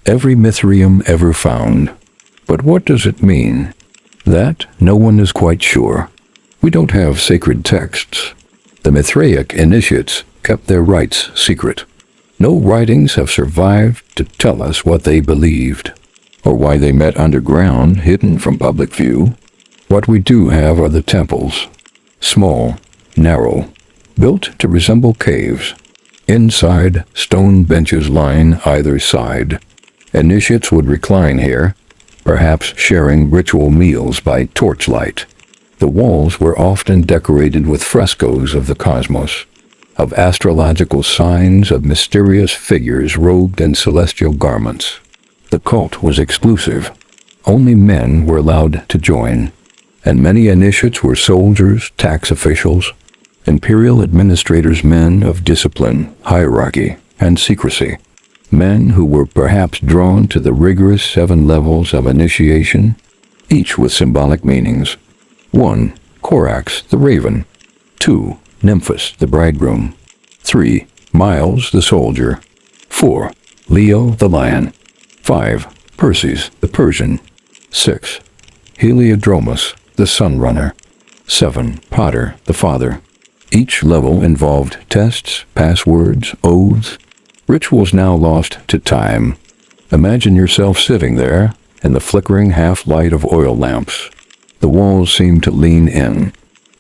every Mithraeum ever found. But what does it mean? That no one is quite sure. We don't have sacred texts. The Mithraic initiates kept their rites secret. No writings have survived to tell us what they believed, or why they met underground, hidden from public view. What we do have are the temples, small, narrow, built to resemble caves. Inside, stone benches line either side. Initiates would recline here, perhaps sharing ritual meals by torchlight. The walls were often decorated with frescoes of the cosmos, of astrological signs, of mysterious figures robed in celestial garments. The cult was exclusive. Only men were allowed to join, and many initiates were soldiers, tax officials, imperial administrators, men of discipline, hierarchy, and secrecy. Men who were perhaps drawn to the rigorous 7 levels of initiation, each with symbolic meanings. 1. Corax, the raven. 2. Nymphus, the bridegroom. 3. Miles, the soldier. 4. Leo, the lion. 5. Perses, the Persian. 6. Heliodromus, the sunrunner. 7. Pater, the father. Each level involved tests, passwords, oaths, rituals now lost to time. Imagine yourself sitting there in the flickering half-light of oil lamps. The walls seem to lean in.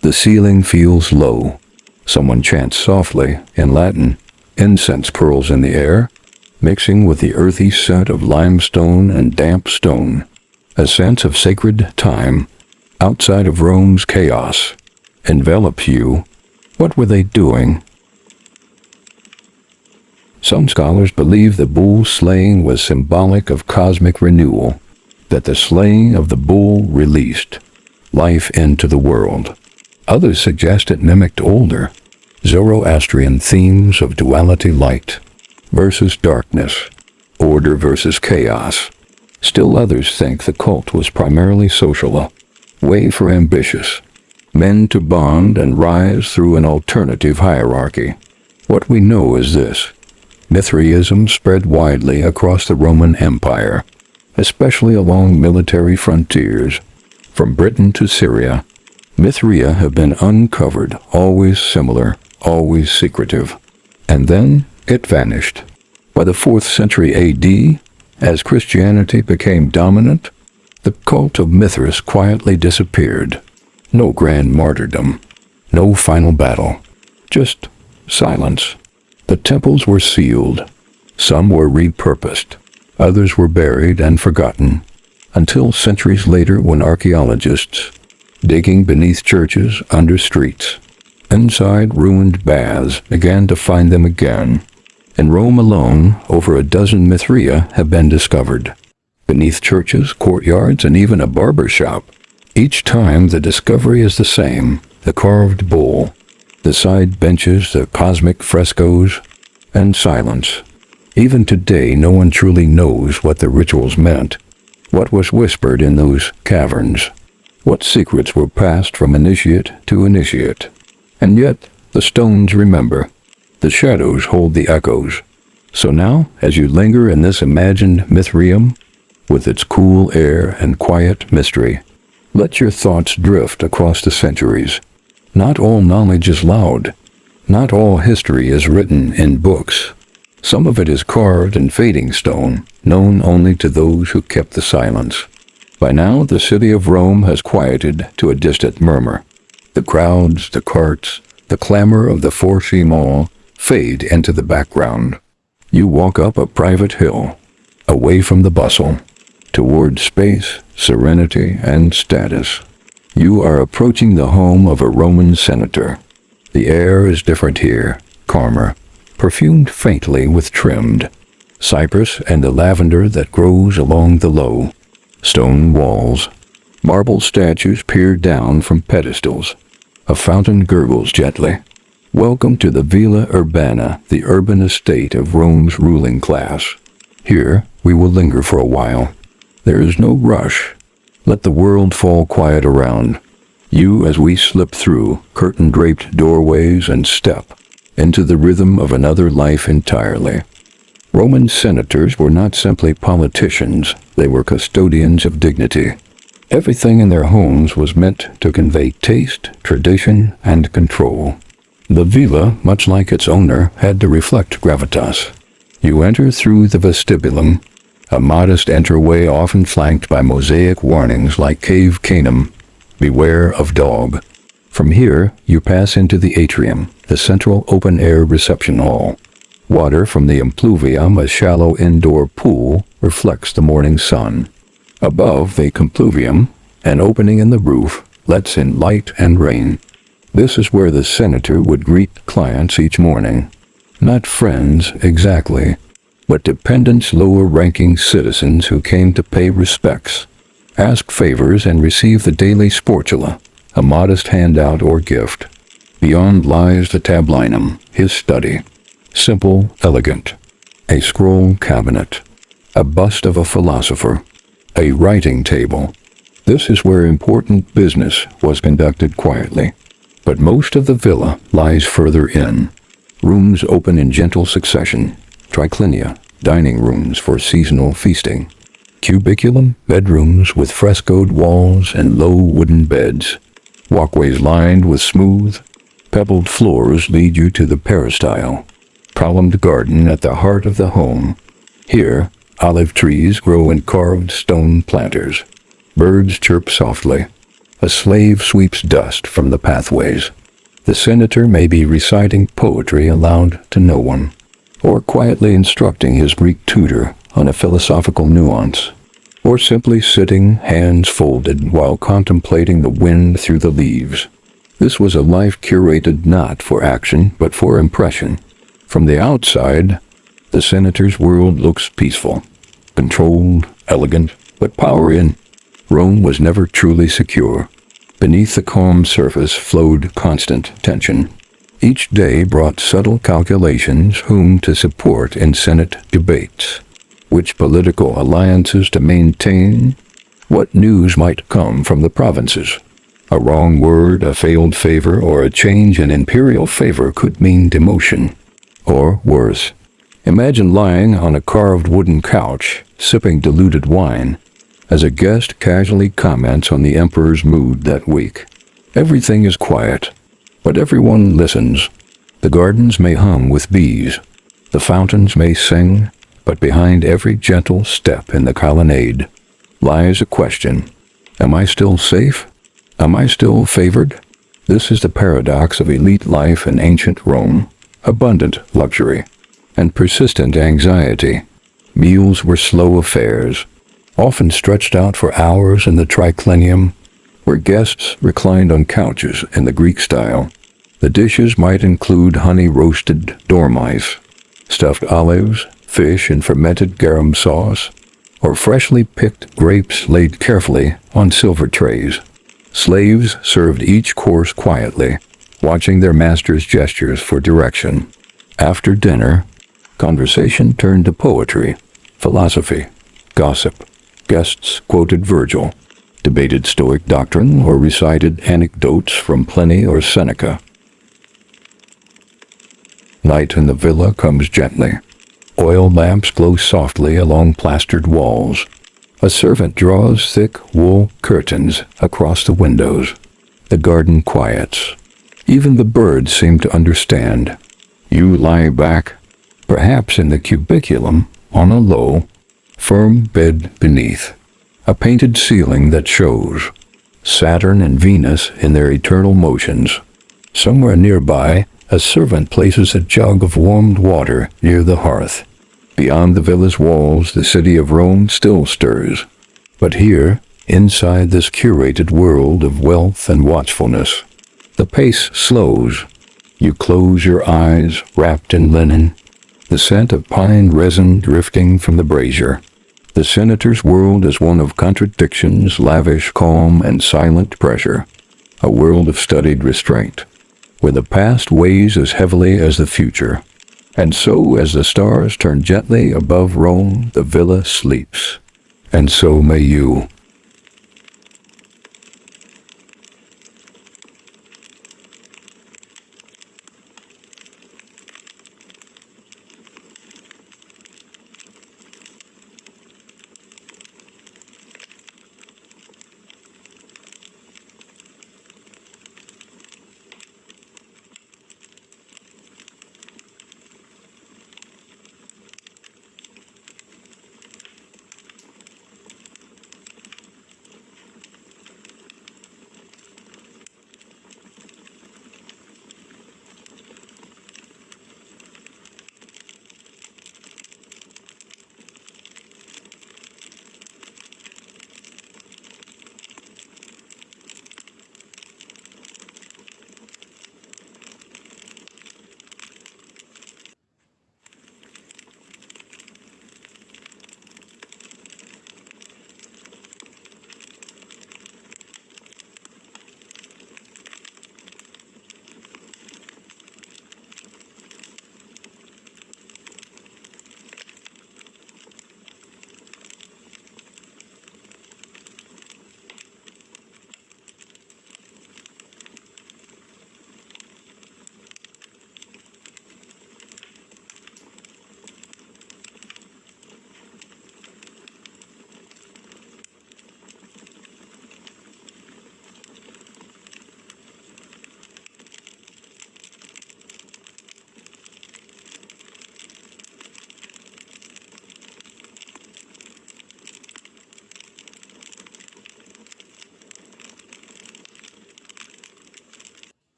The ceiling feels low. Someone chants softly in Latin. Incense curls in the air, mixing with the earthy scent of limestone and damp stone. A sense of sacred time, outside of Rome's chaos, envelops you. What were they doing? Some scholars believe the bull slaying was symbolic of cosmic renewal, that the slaying of the bull released life into the world. Others suggest it mimicked older Zoroastrian themes of duality, light versus darkness, order versus chaos. Still others think the cult was primarily social, a way for ambitious men to bond and rise through an alternative hierarchy. What we know is this: Mithraism spread widely across the Roman Empire, especially along military frontiers. From Britain to Syria, Mithraea have been uncovered, always similar, always secretive. And then it vanished. By the 4th century AD, As Christianity became dominant, the cult of Mithras quietly disappeared. No grand martyrdom, no final battle, just silence. The temples were sealed. Some were repurposed. Others were buried and forgotten, until centuries later when archaeologists, digging beneath churches, under streets, inside ruined baths, began to find them again. In Rome alone, over a dozen Mithraea have been discovered, beneath churches, courtyards, and even a barber shop. Each time the discovery is the same: the carved bowl, the side benches, the cosmic frescoes, and silence. Even today, no one truly knows what the rituals meant, what was whispered in those caverns, what secrets were passed from initiate to initiate. And yet, the stones remember. The shadows hold the echoes. So now, as you linger in this imagined Mithraeum, with its cool air and quiet mystery, let your thoughts drift across the centuries. Not all knowledge is loud. Not all history is written in books. Some of it is carved in fading stone, known only to those who kept the silence. By now, the city of Rome has quieted to a distant murmur. The crowds, the carts, the clamor of the Four-Sea Mall fade into the background. You walk up a private hill, away from the bustle, toward space, serenity, and status. You are approaching the home of a Roman senator. The air is different here, calmer, perfumed faintly with trimmed cypress and the lavender that grows along the low stone walls. Marble statues peer down from pedestals. A fountain gurgles gently. Welcome to the Villa Urbana, the urban estate of Rome's ruling class. Here, we will linger for a while. There is no rush. Let the world fall quiet around you as we slip through curtain-draped doorways and step into the rhythm of another life entirely. Roman senators were not simply politicians, they were custodians of dignity. Everything in their homes was meant to convey taste, tradition, and control. The villa, much like its owner, had to reflect gravitas. You enter through the vestibulum, a modest entryway often flanked by mosaic warnings like Cave Canem, beware of dog. From here, you pass into the atrium, the central open-air reception hall. Water from the impluvium, a shallow indoor pool, reflects the morning sun. Above the compluvium, an opening in the roof lets in light and rain. This is where the senator would greet clients each morning. Not friends, exactly, but dependents, lower-ranking citizens who came to pay respects, ask favors, and receive the daily sportula, a modest handout or gift. Beyond lies the tablinum, his study. Simple, elegant. A scroll cabinet. A bust of a philosopher. A writing table. This is where important business was conducted quietly. But most of the villa lies further in. Rooms open in gentle succession. Triclinia, dining rooms for seasonal feasting. Cubiculum, bedrooms with frescoed walls and low wooden beds. Walkways lined with smooth, pebbled floors lead you to the peristyle. Columned garden at the heart of the home. Here, olive trees grow in carved stone planters. Birds chirp softly. A slave sweeps dust from the pathways. The senator may be reciting poetry aloud to no one, or quietly instructing his Greek tutor on a philosophical nuance, or simply sitting, hands folded, while contemplating the wind through the leaves. This was a life curated not for action, but for impression. From the outside, the senator's world looks peaceful, controlled, elegant, but power in. Rome was never truly secure. Beneath the calm surface flowed constant tension. Each day brought subtle calculations: whom to support in Senate debates, which political alliances to maintain, what news might come from the provinces. A wrong word, a failed favor, or a change in imperial favor could mean demotion. Or worse. Imagine lying on a carved wooden couch, sipping diluted wine, as a guest casually comments on the emperor's mood that week. Everything is quiet, but everyone listens. The gardens may hum with bees. The fountains may sing. But behind every gentle step in the colonnade lies a question. Am I still safe? Am I still favored? This is the paradox of elite life in ancient Rome. Abundant luxury and persistent anxiety. Meals were slow affairs, often stretched out for hours in the triclinium, where guests reclined on couches in the Greek style. The dishes might include honey-roasted dormice, stuffed olives, fish in fermented garum sauce, or freshly picked grapes laid carefully on silver trays. Slaves served each course quietly, watching their master's gestures for direction. After dinner, conversation turned to poetry, philosophy, gossip. Guests quoted Virgil, debated Stoic doctrine, or recited anecdotes from Pliny or Seneca. Night in the villa comes gently. Oil lamps glow softly along plastered walls. A servant draws thick wool curtains across the windows. The garden quiets. Even the birds seem to understand. You lie back, perhaps in the cubiculum, on a low, firm bed beneath. A painted ceiling that shows Saturn and Venus in their eternal motions. Somewhere nearby, a servant places a jug of warmed water near the hearth. Beyond the villa's walls, the city of Rome still stirs. But here, inside this curated world of wealth and watchfulness, the pace slows. You close your eyes, wrapped in linen, the scent of pine resin drifting from the brazier. The senator's world is one of contradictions, lavish calm and silent pressure, a world of studied restraint, where the past weighs as heavily as the future. And so, as the stars turn gently above Rome, the villa sleeps. And so may you.